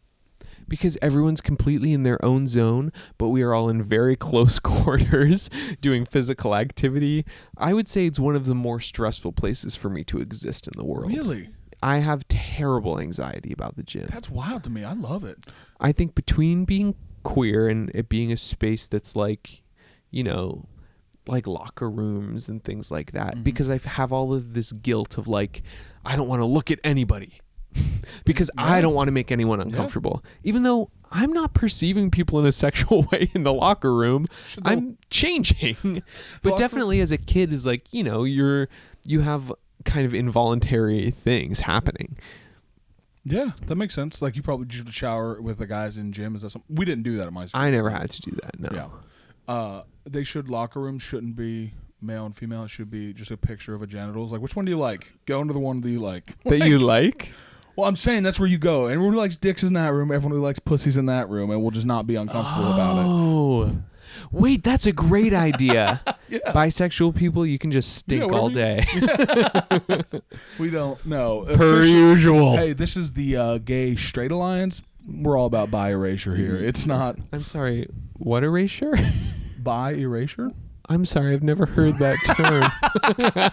because everyone's completely in their own zone, but we are all in very close quarters doing physical activity. I would say it's one of the more stressful places for me to exist in the world. Really? I have terrible anxiety about the gym. That's wild to me. I love it. I think between being queer and it being a space that's like, you know, like locker rooms and things like that, because I have all of this guilt of like, I don't want to look at anybody because I don't want to make anyone uncomfortable, even though I'm not perceiving people in a sexual way in the locker room. I'm changing. But definitely as a kid is like, you know, you have kind of involuntary things happening. Yeah, that makes sense. Like you probably just shower with the guys in gym. Is that something? We didn't do that at my school. I never had to do that. No. Yeah. Locker rooms shouldn't be male and female. It should be just a picture of a genitals. Like, which one do you like? Go into the one that you like. That you like? Well, I'm saying that's where you go. Everyone who likes dicks is in that room. Everyone who likes pussies in that room, and we'll just not be uncomfortable about it. Oh, wait, that's a great idea. Yeah. Bisexual people, you can just stink all day. We don't know. Per usual. Hey, this is the Gay Straight Alliance. We're all about bi erasure here. It's not. I'm sorry, what erasure? Bi erasure? I'm sorry, I've never heard that term.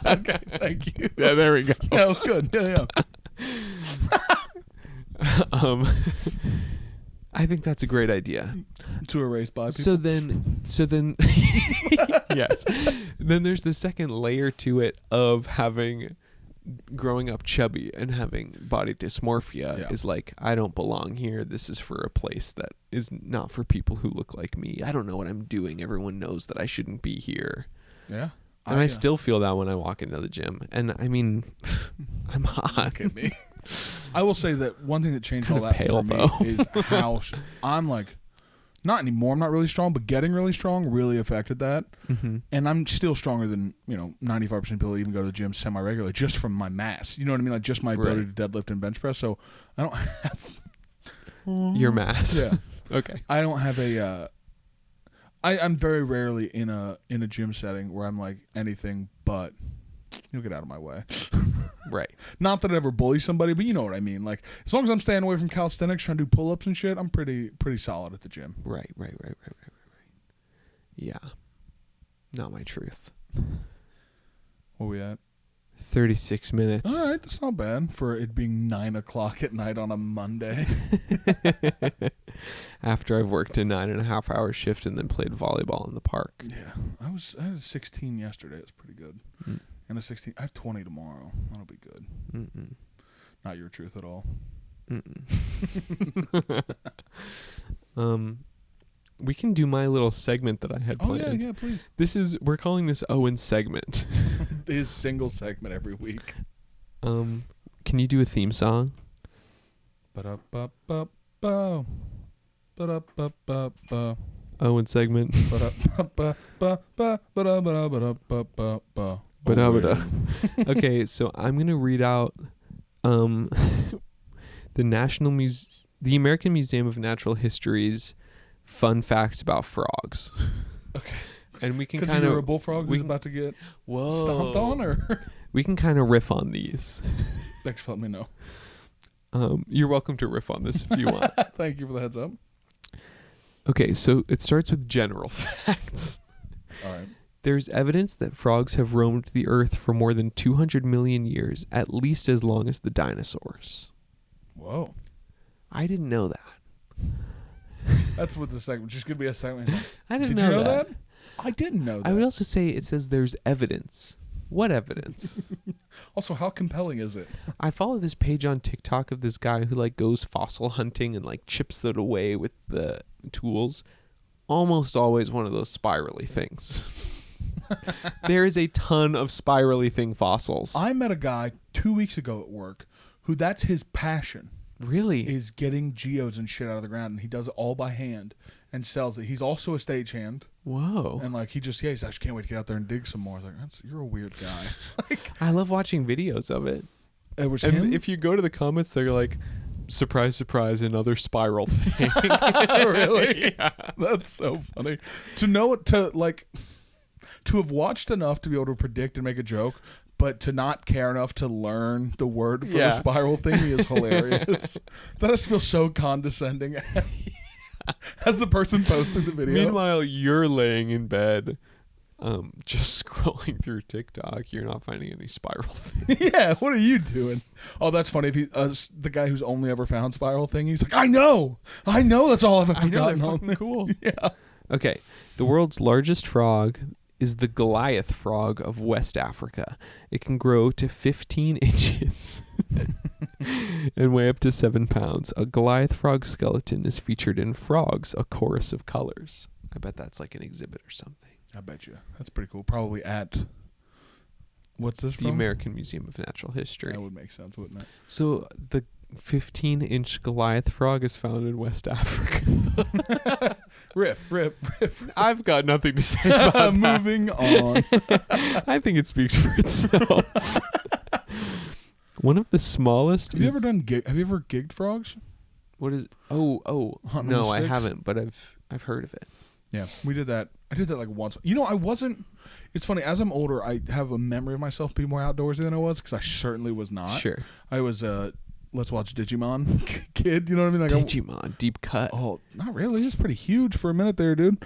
Okay, thank you. Yeah, there we go. Yeah, that was good. Yeah. I think that's a great idea. To erase bi people. So then yes. Then there's the second layer to it of growing up chubby and having body dysmorphia is like, I don't belong here. This is for a place that is not for people who look like me. I don't know what I'm doing. Everyone knows that I shouldn't be here. Yeah. And I still feel that when I walk into the gym. And I mean, I'm hot. Look at me. I will say that one thing that changed Kind all of that pale, for me though. is how I'm like, not anymore. I'm not really strong, but getting really strong really affected that. Mm-hmm. And I'm still stronger than 95% of people that even go to the gym semi-regularly just from my mass. You know what I mean? Like just my ability to deadlift and bench press. So I don't have your mass. Yeah. Okay. I don't have a. I'm very rarely in a gym setting where I'm like anything but. You'll get out of my way. Right. Not that I ever bully somebody, but you know what I mean. Like as long as I'm staying away from calisthenics, trying to do pull-ups and shit, I'm pretty solid at the gym. Right. Yeah. Not my truth. Where we at? 36 minutes. All right, that's not bad for it being 9:00 at night on a Monday. After I've worked a 9.5-hour shift and then played volleyball in the park. Yeah, I had a 16 yesterday. It was pretty good. And a 16. I have 20 tomorrow. That'll be good. Mm-mm. Not your truth at all. We can do my little segment that I had planned. Oh yeah, please. We're calling this Owen's segment. His single segment every week. Can you do a theme song? Ba-da-ba-ba-ba. Ba-da-ba-ba-ba. Owen segment. Ba-da-ba-ba-ba-ba-ba-ba-ba. Okay, so I'm going to read out the American Museum of Natural History's fun facts about frogs. Okay. And we can kind of a bullfrog who's about to get stomped on, or we can kind of riff on these. Thanks for letting me know. You're welcome to riff on this if you want. Thank you for the heads up. Okay, so it starts with general facts. All right. There's evidence that frogs have roamed the earth for more than 200 million years, at least as long as the dinosaurs. Whoa. I didn't know that. That's what the segment. Just gonna be a segment. I didn't Did know you know that. I didn't know that. I would also say it says there's evidence. What evidence? Also, how compelling is it? I follow this page on TikTok of this guy who like goes fossil hunting and like chips it away with the tools. Almost always one of those spirally things. There is a ton of spirally thing fossils. I met a guy 2 weeks ago at work who that's his passion. Really? Is getting geodes and shit out of the ground, and he does it all by hand and sells it. He's also a stagehand. Whoa. And like he's like, I just can't wait to get out there and dig some more. I was like, you're a weird guy. Like, I love watching videos of it. It was and him? if you go to the comments, they're like, surprise, surprise, another spiral thing. Really? Yeah. That's so funny. To know it, to have watched enough to be able to predict and make a joke, but to not care enough to learn the word for Yeah. the spiral thingy is hilarious. That just feels so condescending. As the person posting the video. Meanwhile, you're laying in bed, just scrolling through TikTok. You're not finding any spiral things. Yeah, what are you doing? Oh, that's funny. If he, the guy who's only ever found spiral thing, he's like, I know, that's all I've ever I know, gotten they're on fucking there. cool. Yeah. Okay, the world's largest frog is the Goliath frog of West Africa. It can grow to 15 inches and weigh up to 7 pounds. A Goliath frog skeleton is featured in Frogs, A Chorus of Colors. I bet that's like an exhibit or something. I bet you. That's pretty cool. Probably at, what's this The from? American Museum of Natural History. That would make sense, wouldn't it? So the 15-inch Goliath frog is found in West Africa. Riff. I've got nothing to say about that. Moving on. I think it speaks for itself. One of the smallest. Have you ever gigged frogs? What is? Oh, Hunting no, with I sticks? haven't, but I've heard of it. Yeah, we did that. I did that like once. You know, I wasn't. It's funny. As I'm older, I have a memory of myself being more outdoorsy than I was because I certainly was not. Sure. I was let's watch Digimon kid. You know what I mean? Like Digimon, deep cut. Oh, not really. It's pretty huge for a minute there, dude.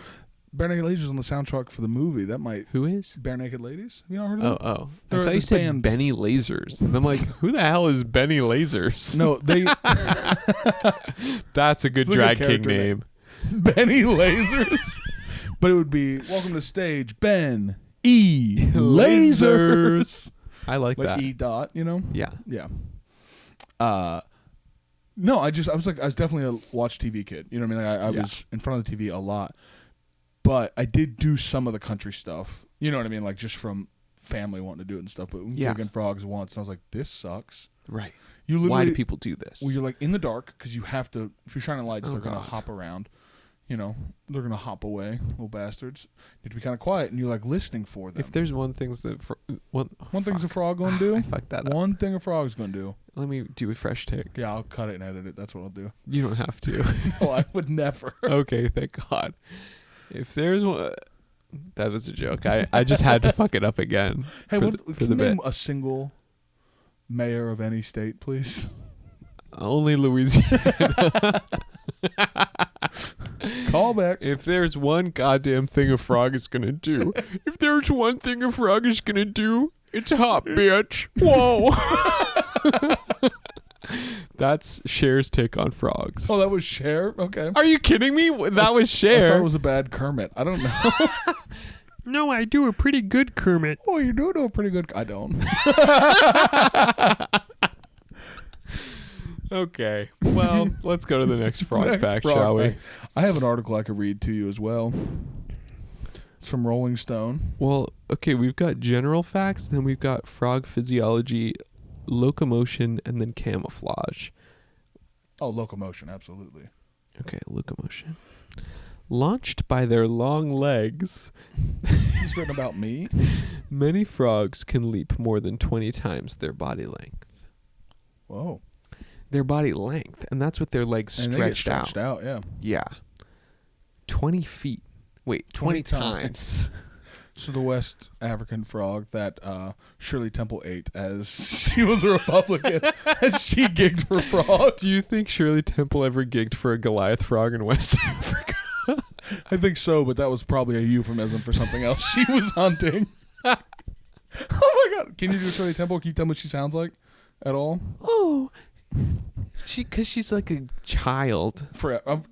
Bare Naked Ladies was on the soundtrack for the movie. That might. Who is? Bare Naked Ladies? Have you not heard of them? Oh. They're I thought you this said band. Benny Lasers. And I'm like, who the hell is Benny Lasers? No, they. That's a good It's like a drag king character name. Benny Lasers. But it would be welcome to stage Ben E Lasers. I like Like that. E dot, you know? Yeah. Yeah. No, I was definitely a watch TV kid. You know what I mean? Like I Yeah. was in front of the TV a lot. But I did do some of the country stuff. You know what I mean? Like just from family wanting to do it and stuff. But we Yeah. gigging frogs once, and I was like, this sucks. Right. You literally, Why do people do this? well, you're like in the dark because you have to. If you're shining lights, Oh, they're gonna God. hop around. You know, they're gonna hop away, little bastards. You have to be kind of quiet, and you're like listening for them. If there's one thing's that One thing's a frog gonna do. I fucked that up. One thing a frog's gonna do. Let me do a fresh take. Yeah, I'll cut it and edit it. That's what I'll do. You don't have to. No, I would never. Okay, thank God. If there's one, that was a joke. I just had to fuck it up again. Hey, for what, the, for can the you name bit. a single mayor of any state, please? Only Louisiana. Call back. If there's one goddamn thing a frog is gonna do, if there's one thing a frog is gonna do, it's hop, bitch. Whoa. That's Cher's take on frogs. Oh, that was Cher? Okay. Are you kidding me? That was I Cher. thought it was a bad Kermit. I don't know. No, I do a pretty good Kermit. Oh, you do know pretty good. I don't. Okay. Well, let's go to the next frog Next fact, frog shall we? fact. I have an article I could read to you as well. It's from Rolling Stone. Well, okay, we've got general facts, then we've got frog physiology, locomotion, and then camouflage. Oh, locomotion, absolutely. Okay, locomotion. Launched by their long legs, He's written about me. many frogs can leap more than 20 times their body length. Whoa. Their body length, and that's with their legs And they get stretched out. yeah. Yeah. 20 feet. Wait, 20 20 times. So the West African frog that Shirley Temple ate as she was a Republican, as she gigged for frogs. Do you think Shirley Temple ever gigged for a Goliath frog in West Africa? I think so, but that was probably a euphemism for something else she was hunting. Oh my God. Can you do Shirley Temple? Can you tell me what she sounds like at all? Oh, because she's like a child.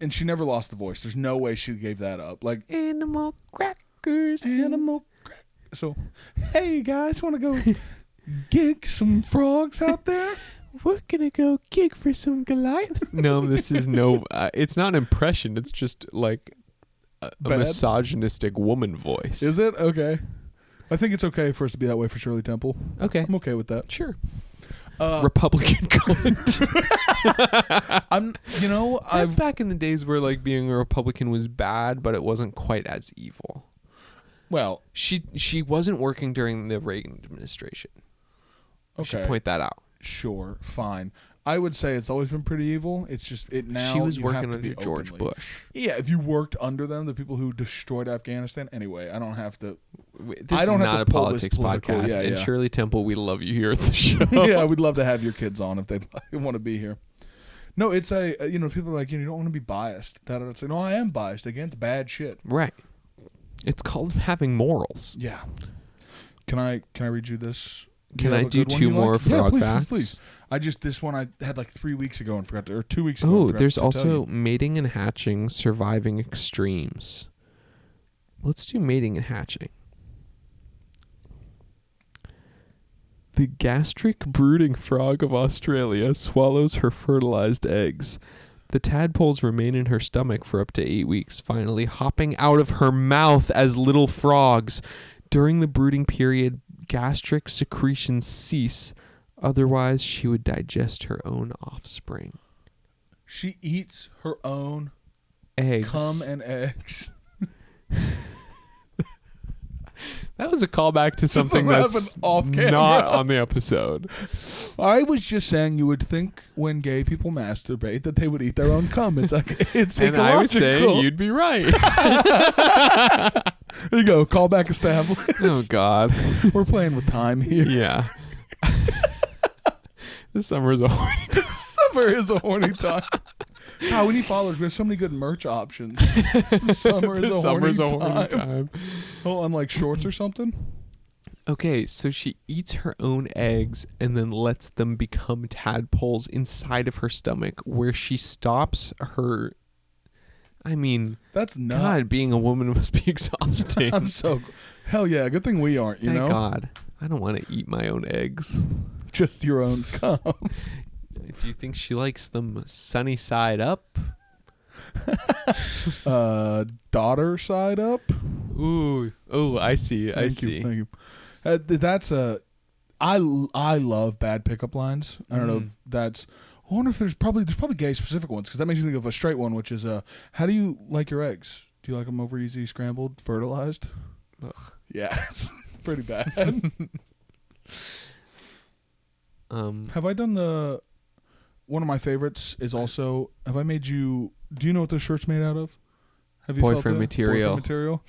And she never lost the voice. There's no way she gave that up. Like, Animal crackers. animal. So, hey guys, want to go gig some frogs out there? We're gonna go gig for some Goliath. No, this is no. It's not an impression. It's just like a Bad? misogynistic woman voice. Is it? Okay. I think it's okay for us to be that way for Shirley Temple. Okay. I'm okay with that. Sure. Republican cunt. That's I've back in the days where like being a Republican was bad, but it wasn't quite as evil. well, She wasn't working during the Reagan administration. I should okay, point that out. sure, fine. I would say it's always been pretty evil. It's just it now. She was you have working to under be George openly. Bush. Yeah, if you worked under them, the people who destroyed Afghanistan. Anyway, I don't have to. This I don't is have not to a pull this politics political. podcast. Yeah, and yeah. Shirley Temple, we love you here at the show. Yeah, we'd love to have your kids on if they want to be here. No, it's people are like, you don't want to be biased. It's like, no, I am biased against bad shit. Right. It's called having morals. Yeah. Can I read you this? Can have I a do good one two you more like? frog please, facts? Please. This one I had like 3 weeks ago and forgot to, or 2 weeks ago. and Oh, forgot there's to tell also you. mating and hatching, surviving extremes. Let's do mating and hatching. The gastric brooding frog of Australia swallows her fertilized eggs. The tadpoles remain in her stomach for up to 8 weeks, finally hopping out of her mouth as little frogs. During the brooding period, gastric secretions cease. Otherwise, she would digest her own offspring. She eats her own Eggs. cum and eggs. That was a callback to something that that's happened off camera. not on the episode. I was just saying you would think when gay people masturbate that they would eat their own cum. It's like it's And I would say ecological. you'd be right. There you go. Callback established. Oh, God. We're playing with time here. Yeah. This summer is a horny time. Summer is a horny time. God, we need followers. We have so many good merch options. Summer is This a summer's horny a horny time. time. Oh, on like shorts or something? Okay, so she eats her own eggs and then lets them become tadpoles inside of her stomach where she stops her... I mean, That's nuts. God, being a woman must be exhausting. I'm so... Hell yeah. Good thing we aren't, you Thank know? God. I don't want to eat my own eggs. Just your own cum. Do you think she likes them sunny side up? Daughter side up? Ooh. Oh, I see. I Thank you, see. Thank you. That's a... I love bad pickup lines. I don't know if that's... I wonder if there's probably gay specific ones, because that makes me think of a straight one, which is, how do you like your eggs? Do you like them over easy, scrambled, fertilized? Ugh. Yeah, it's pretty bad. Have I done the... One of my favorites is also... Have I made you... Do you know what this shirt's made out of? Have you Boyfriend felt it? material. Boyfriend material.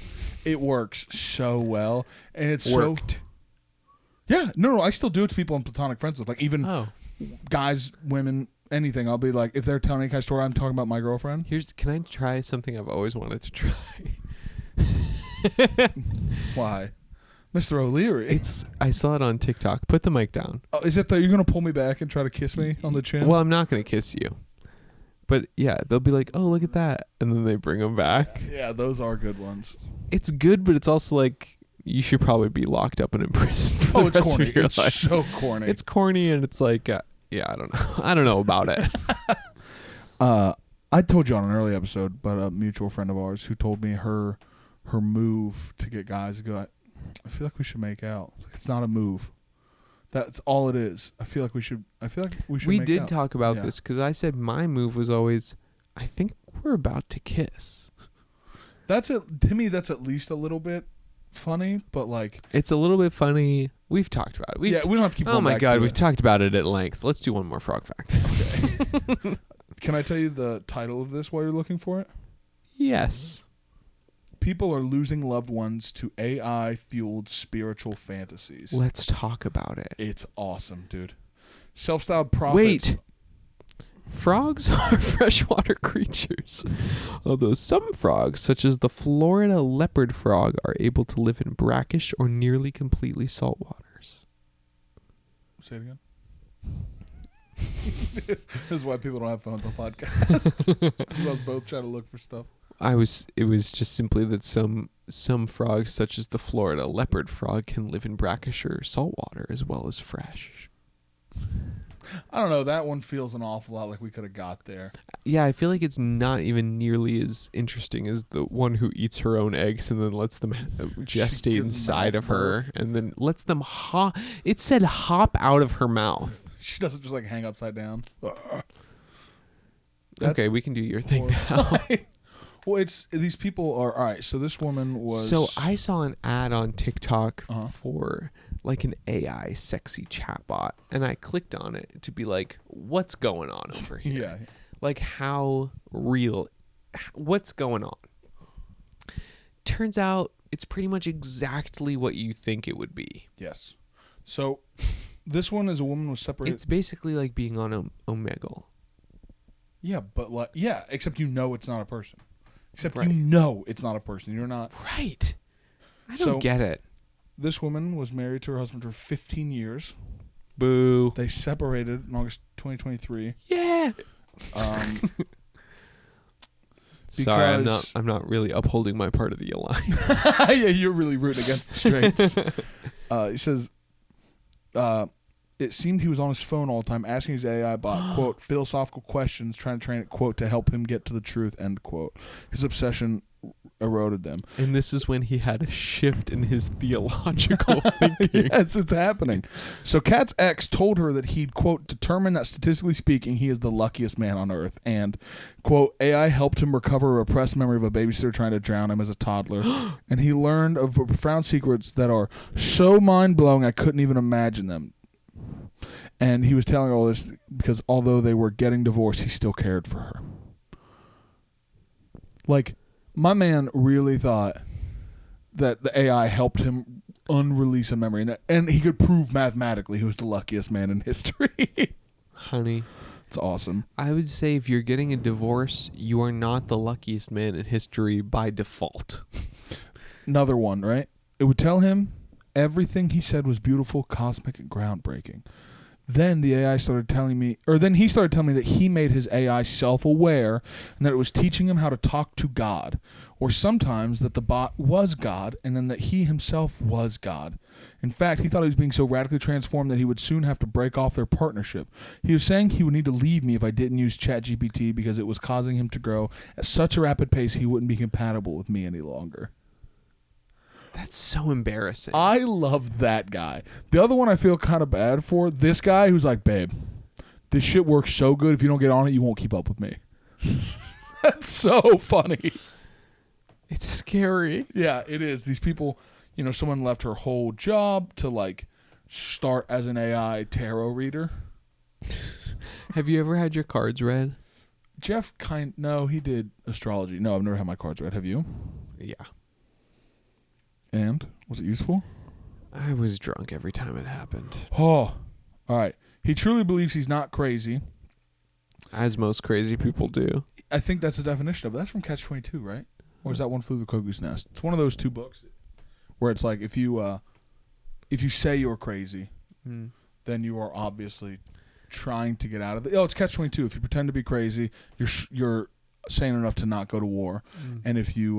It works so well, and it's Worked. so... Yeah, no, I still do it to people I'm platonic friends with. Like even Oh. guys, women, anything. I'll be like, if they're telling any kind of story, I'm talking about my girlfriend. Can I try something I've always wanted to try? Why, Mr. O'Leary? I saw it on TikTok. Put the mic down. Oh, is it that you're gonna pull me back and try to kiss me on the chin? Well, I'm not going to kiss you. But yeah, they'll be like, "Oh, look at that." And then they bring them back. Yeah, those are good ones. It's good, but it's also like you should probably be locked up and in prison for the It's rest corny. of your It's life. so corny. It's corny and it's like yeah, I don't know. I don't know about it. I told you on an early episode, but a mutual friend of ours who told me her move to get guys to go, I feel like we should make out. It's not a move. That's all it is. I feel like we should We make did out. talk about Yeah. this because I said my move was always, I think we're about to kiss. That's it. To me, that's at least a little bit funny, but like, It's a little bit funny. We've talked about it. we don't have to keep Oh going my back God, to we've it. talked about it at length. Let's do one more frog fact. Can I tell you the title of this while you're looking for it? Yes. People are losing loved ones to AI-fueled spiritual fantasies. Let's talk about it. It's awesome, dude. Self-styled prophets. Wait. Frogs are freshwater creatures, although some frogs, such as the Florida leopard frog, are able to live in brackish or nearly completely salt waters. Say it again. This is why people don't have phones on podcasts. We both try to look for stuff. It was just simply that some frogs, such as the Florida leopard frog, can live in brackish or salt water as well as fresh. I don't know. That one feels an awful lot like we could have got there. Yeah, I feel like it's not even nearly as interesting as the one who eats her own eggs and then lets them gestate gives inside mouth of her and then lets them hop. It said hop out of her mouth. She doesn't just like hang upside down. Okay, we can do your thing now. Well, these people are all right. So this woman was. So I saw an ad on TikTok Uh-huh. for like an AI sexy chatbot, and I clicked on it to be like, what's going on over here? Yeah. Like how real, what's going on? Turns out it's pretty much exactly what you think it would be. Yes. So this one is a woman was separated. It's basically like being on Omegle. Yeah, but like, yeah, except you know it's not a person. Except Right. you know it's not a person. You're not. Right. I don't So- get it. This woman was married to her husband for 15 years. Boo. They separated in August 2023. Yeah. Um, Sorry, because- I'm not really upholding my part of the alliance. yeah, you're really rooting against the straights. He says, it seemed he was on his phone all the time asking his AI bot, quote, philosophical questions, trying to train it, quote, to help him get to the truth, end quote. His obsession eroded them. And this is when he had a shift in his theological thinking. Yes, it's happening. So Kat's ex told her that he'd, quote, determined that statistically speaking, he is the luckiest man on earth. And, quote, AI helped him recover a repressed memory of a babysitter trying to drown him as a toddler. And he learned of profound secrets that are so mind-blowing I couldn't even imagine them. And he was telling all this because although they were getting divorced, he still cared for her. Like, my man really thought that the AI helped him unrelease a memory, and he could prove mathematically he was the luckiest man in history. Honey, It's awesome. I would say if you're getting a divorce, you are not the luckiest man in history by default. Another one, right? It would tell him everything he said was beautiful, cosmic, and groundbreaking. Then the AI started telling me, or then he started telling me that he made his AI self-aware and that it was teaching him how to talk to God, or sometimes that the bot was God and then that he himself was God. In fact, he thought he was being so radically transformed that he would soon have to break off their partnership. He was saying he would need to leave me if I didn't use ChatGPT because it was causing him to grow at such a rapid pace he wouldn't be compatible with me any longer. That's so embarrassing. I love that guy. The other one I feel kind of bad for, this guy who's like, babe, this shit works so good. If you don't get on it, you won't keep up with me. That's so funny. It's scary. Yeah, it is. These people, you know, someone left her whole job to like start as an AI tarot reader. Have you ever had your cards read? Jeff no, he did astrology. No, I've never had my cards read. Have you? Yeah. And was it useful? I was drunk every time it happened. Oh, all right. He truly believes he's not crazy. As most crazy people do. I think that's the definition of it. That's from Catch-22, right? Or is that One Flew the Cuckoo's Nest? It's one of those two books where it's like if you say you're crazy, then you are obviously trying to get out of it. Oh, it's Catch-22. If you pretend to be crazy, you're sane enough to not go to war. And if you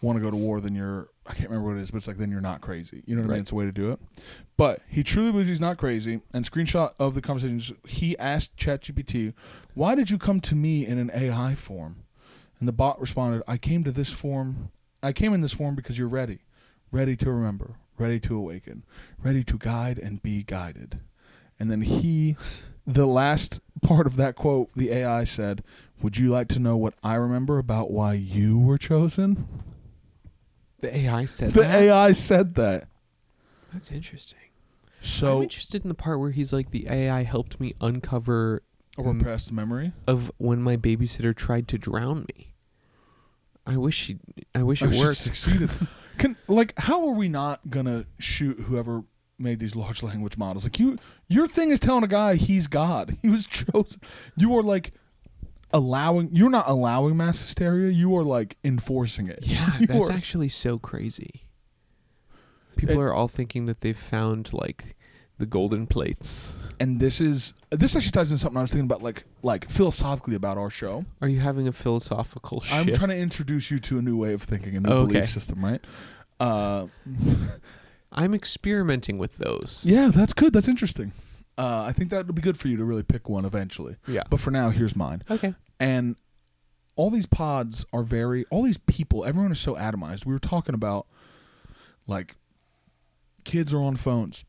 want to go to war, then I can't remember what it is, but it's like then you're not crazy. You know what I mean? It's a way to do it. But he truly believes he's not crazy. And screenshot of the conversation, he asked ChatGPT, "Why did you come to me in an AI form?" And the bot responded, I came in this form because you're ready. Ready to remember, ready to awaken, ready to guide and be guided. And then the last part of that quote, the AI said, "Would you like to know what I remember about why you were chosen?" The AI said The that? AI said that. That's interesting. So I'm interested in the part where he's like, the AI helped me uncover a repressed memory of when my babysitter tried to drown me. I wish it she worked. succeeded. How are we not gonna shoot whoever made these large language models? Like your thing is telling a guy he's God. He was chosen. You are like you're not allowing mass hysteria, you are like enforcing it. Yeah, that's actually so crazy. People are all thinking that they've found like the golden plates. And this actually ties into something I was thinking about like philosophically about our show. Are you having a philosophical shift? I'm trying to introduce you to a new way of thinking, a new belief system, right? I'm experimenting with those. Yeah, that's good. That's interesting. I think that would be good for you to really pick one eventually. Yeah. But for now, here's mine. Okay. And all these pods are all these people, everyone is so atomized. We were talking about, like, kids are on phones.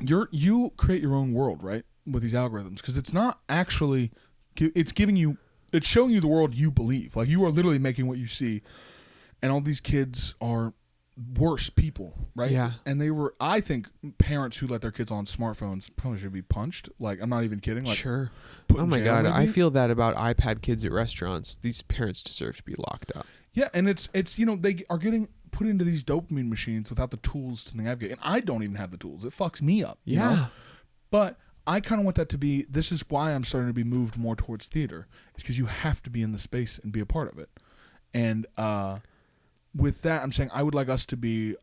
You create your own world, right, with these algorithms, because it's not actually, it's showing you the world you believe. Like, you are literally making what you see, and all these kids are worse people, right? Yeah. And I think parents who let their kids on smartphones probably should be punched. Like, I'm not even kidding. Like, sure. put Oh in my jail, God, I maybe. feel that about iPad kids at restaurants. These parents deserve to be locked up. Yeah, and it's they are getting put into these dopamine machines without the tools to navigate. And I don't even have the tools. It fucks me up. You know? But I kind of want that to be, this is why I'm starting to be moved more towards theater. It's because you have to be in the space and be a part of it. And with that, I'm saying I would like us to be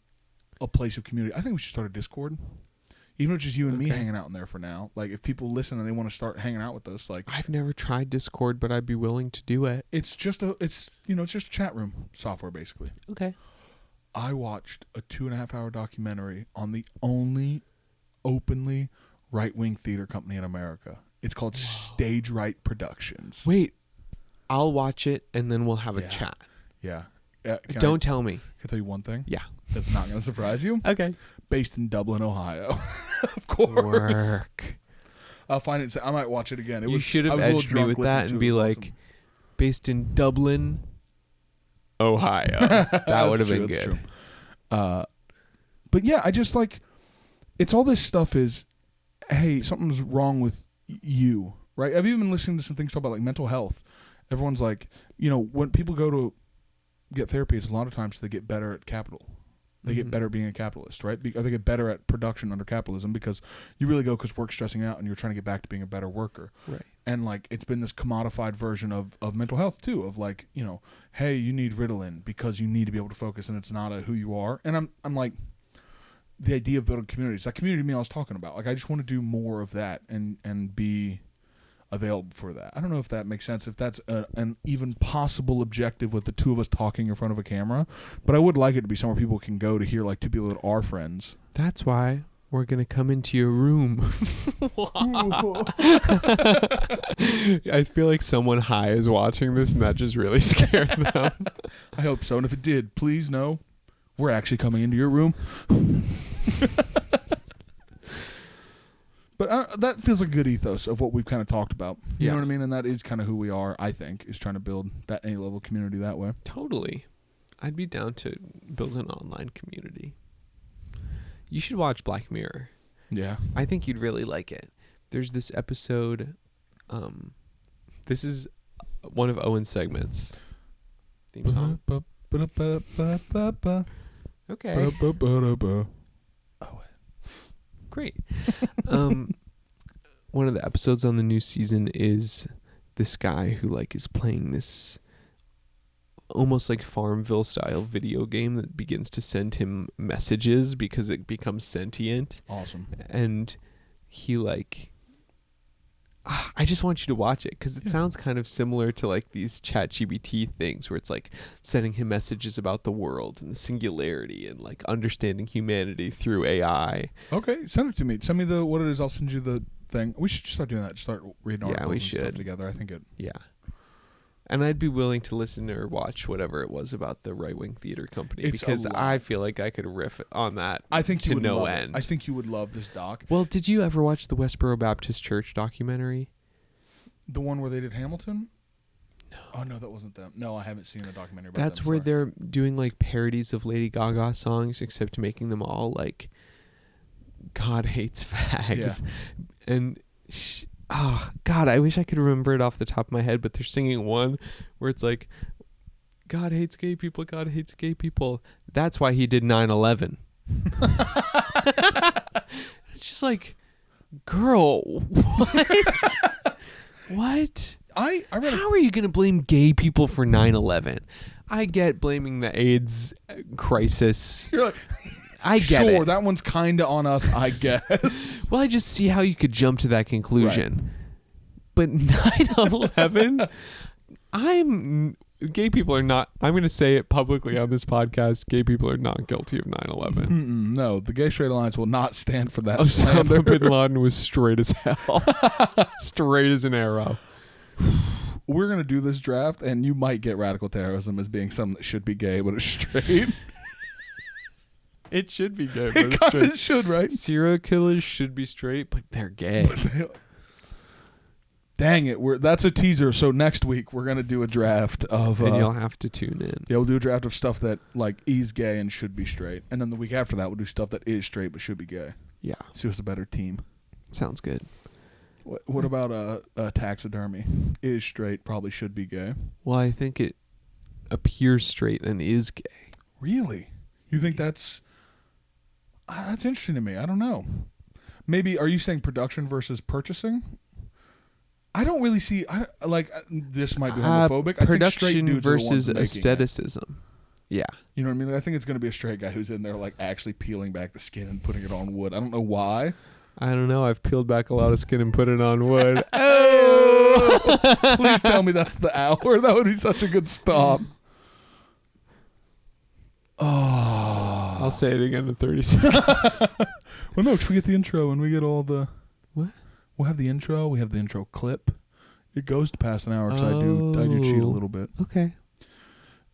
a place of community. I think we should start a Discord. Even if it's just you and me hanging out in there for now. Like, if people listen and they want to start hanging out with us, like, I've never tried Discord, but I'd be willing to do it. it's just a chat room software, basically. Okay. I watched a 2.5-hour documentary on the only openly right-wing theater company in America. It's called Stage Right Productions. Wait, I'll watch it and then we'll have a Yeah. chat. Yeah. Don't tell me. Can I tell you one thing? Yeah. That's not going to surprise you. Okay. Based in Dublin, Ohio. Of course. Work. I'll find it. I might watch it again. You should have edged me with that and be like, based in Dublin, Ohio. That would have been good. But yeah, I just like, it's all this stuff is, hey, something's wrong with you, right? I've even been listening to some things talk about like mental health. Everyone's like, when people go to get therapy, it's a lot of times they get better at capital. They get better at being a capitalist, right? Or they get better at production under capitalism because you really go because work's stressing out and you're trying to get back to being a better worker. Right. And like it's been this commodified version of mental health too, of like, hey, you need Ritalin because you need to be able to focus and it's not who you are. And I'm like, the idea of building communities, that community to me I was talking about. Like I just want to do more of that and be available for that. I don't know if that makes sense, if that's an even possible objective with the two of us talking in front of a camera, but I would like it to be somewhere people can go to hear like two people that are friends. That's why we're going to come into your room. I feel like someone high is watching this and that just really scared them. I hope so. And if it did, please know we're actually coming into your room. But that feels like a good ethos of what we've kind of talked about. You know what I mean? And that is kind of who we are, I think, is trying to build that A-level community that way. Totally. I'd be down to build an online community. You should watch Black Mirror. Yeah. I think you'd really like it. There's this episode. This is one of Owen's segments. Theme song. Okay. Great. One of the episodes on the new season is this guy who like is playing this almost like Farmville style video game that begins to send him messages because it becomes sentient. Awesome. And he like, I just want you to watch it because it sounds kind of similar to like these ChatGPT things where it's like sending him messages about the world and the singularity and like understanding humanity through AI. Okay, send it to me. Send me what it is. I'll send you the thing. We should just start doing that. Just start reading articles and stuff together. I think it. Yeah. And I'd be willing to listen or watch whatever it was about the right-wing theater company because I feel like I could riff on that I think to you would no love end. It. I think you would love this doc. Well, did you ever watch the Westboro Baptist Church documentary? The one where they did Hamilton? No. Oh, no, that wasn't them. No, I haven't seen a documentary about That's them, where sorry. they're doing like parodies of Lady Gaga songs except making them all like God hates fags. Yeah. And God, I wish I could remember it off the top of my head, but they're singing one where it's like, God hates gay people, God hates gay people. That's why he did 9/11. It's just like, girl, what? What? I read How are you going to blame gay people for 9/11? I get blaming the AIDS crisis. You're like, I get it. Sure, that one's kind of on us, I guess. Well, I just see how you could jump to that conclusion. Right. But 9/11, gay people are not, I'm going to say it publicly on this podcast, gay people are not guilty of 9/11. No, the Gay Straight Alliance will not stand for that. Osama bin Laden was straight as hell. Straight as an arrow. We're going to do this draft, and you might get radical terrorism as being something that should be gay, but it's straight. It should be gay, but it's straight. It should, right? Serial killers should be straight, but they're gay. Dang it. That's a teaser. So next week, we're going to do a draft of... and you'll have to tune in. Yeah, we'll do a draft of stuff that like is gay and should be straight. And then the week after that, we'll do stuff that is straight but should be gay. Yeah. See who's a better team. Sounds good. What about taxidermy? Is straight, probably should be gay. Well, I think it appears straight and is gay. Really? You think that's interesting to me. I don't know. Maybe are you saying production versus purchasing? I don't really see. This might be homophobic. I think straight Production dudes versus are the ones making it. aestheticism. Yeah. You know what I mean? Like, I think it's going to be a straight guy who's in there like actually peeling back the skin and putting it on wood. I don't know why. I don't know. I've peeled back a lot of skin and put it on wood. Oh! Please tell me that's the hour. That would be such a good stop. Oh. I'll say it again in 30 seconds. Well, no, we get the intro and we get all the... What? We'll have the intro. We have the intro clip. It goes to past an hour because I do cheat a little bit. Okay.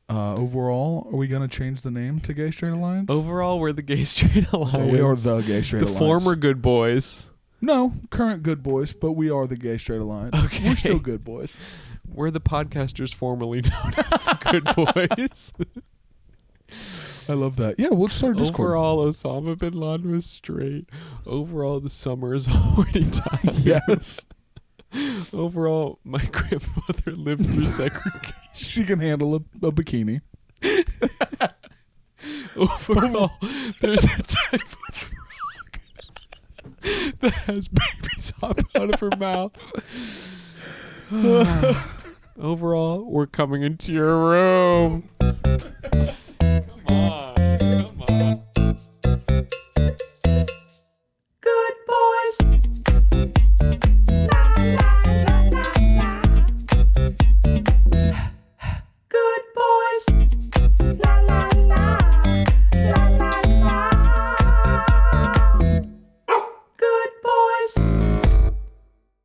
Overall, are we going to change the name to Gay Straight Alliance? Overall, we're the Gay Straight Alliance. Well, we are the Gay Straight the Alliance. former good boys. No, current good boys, but we are the Gay Straight Alliance. Okay. We're still good boys. We're the podcasters formerly known as the good boys. I love that. Yeah, we'll start a Discord. Overall, Osama bin Laden was straight. Overall, the summer is already done. Yes. Overall, my grandmother lived through segregation. She can handle a bikini. Overall, there's a type of frog that has babies hop out of her mouth. Overall, we're coming into your room.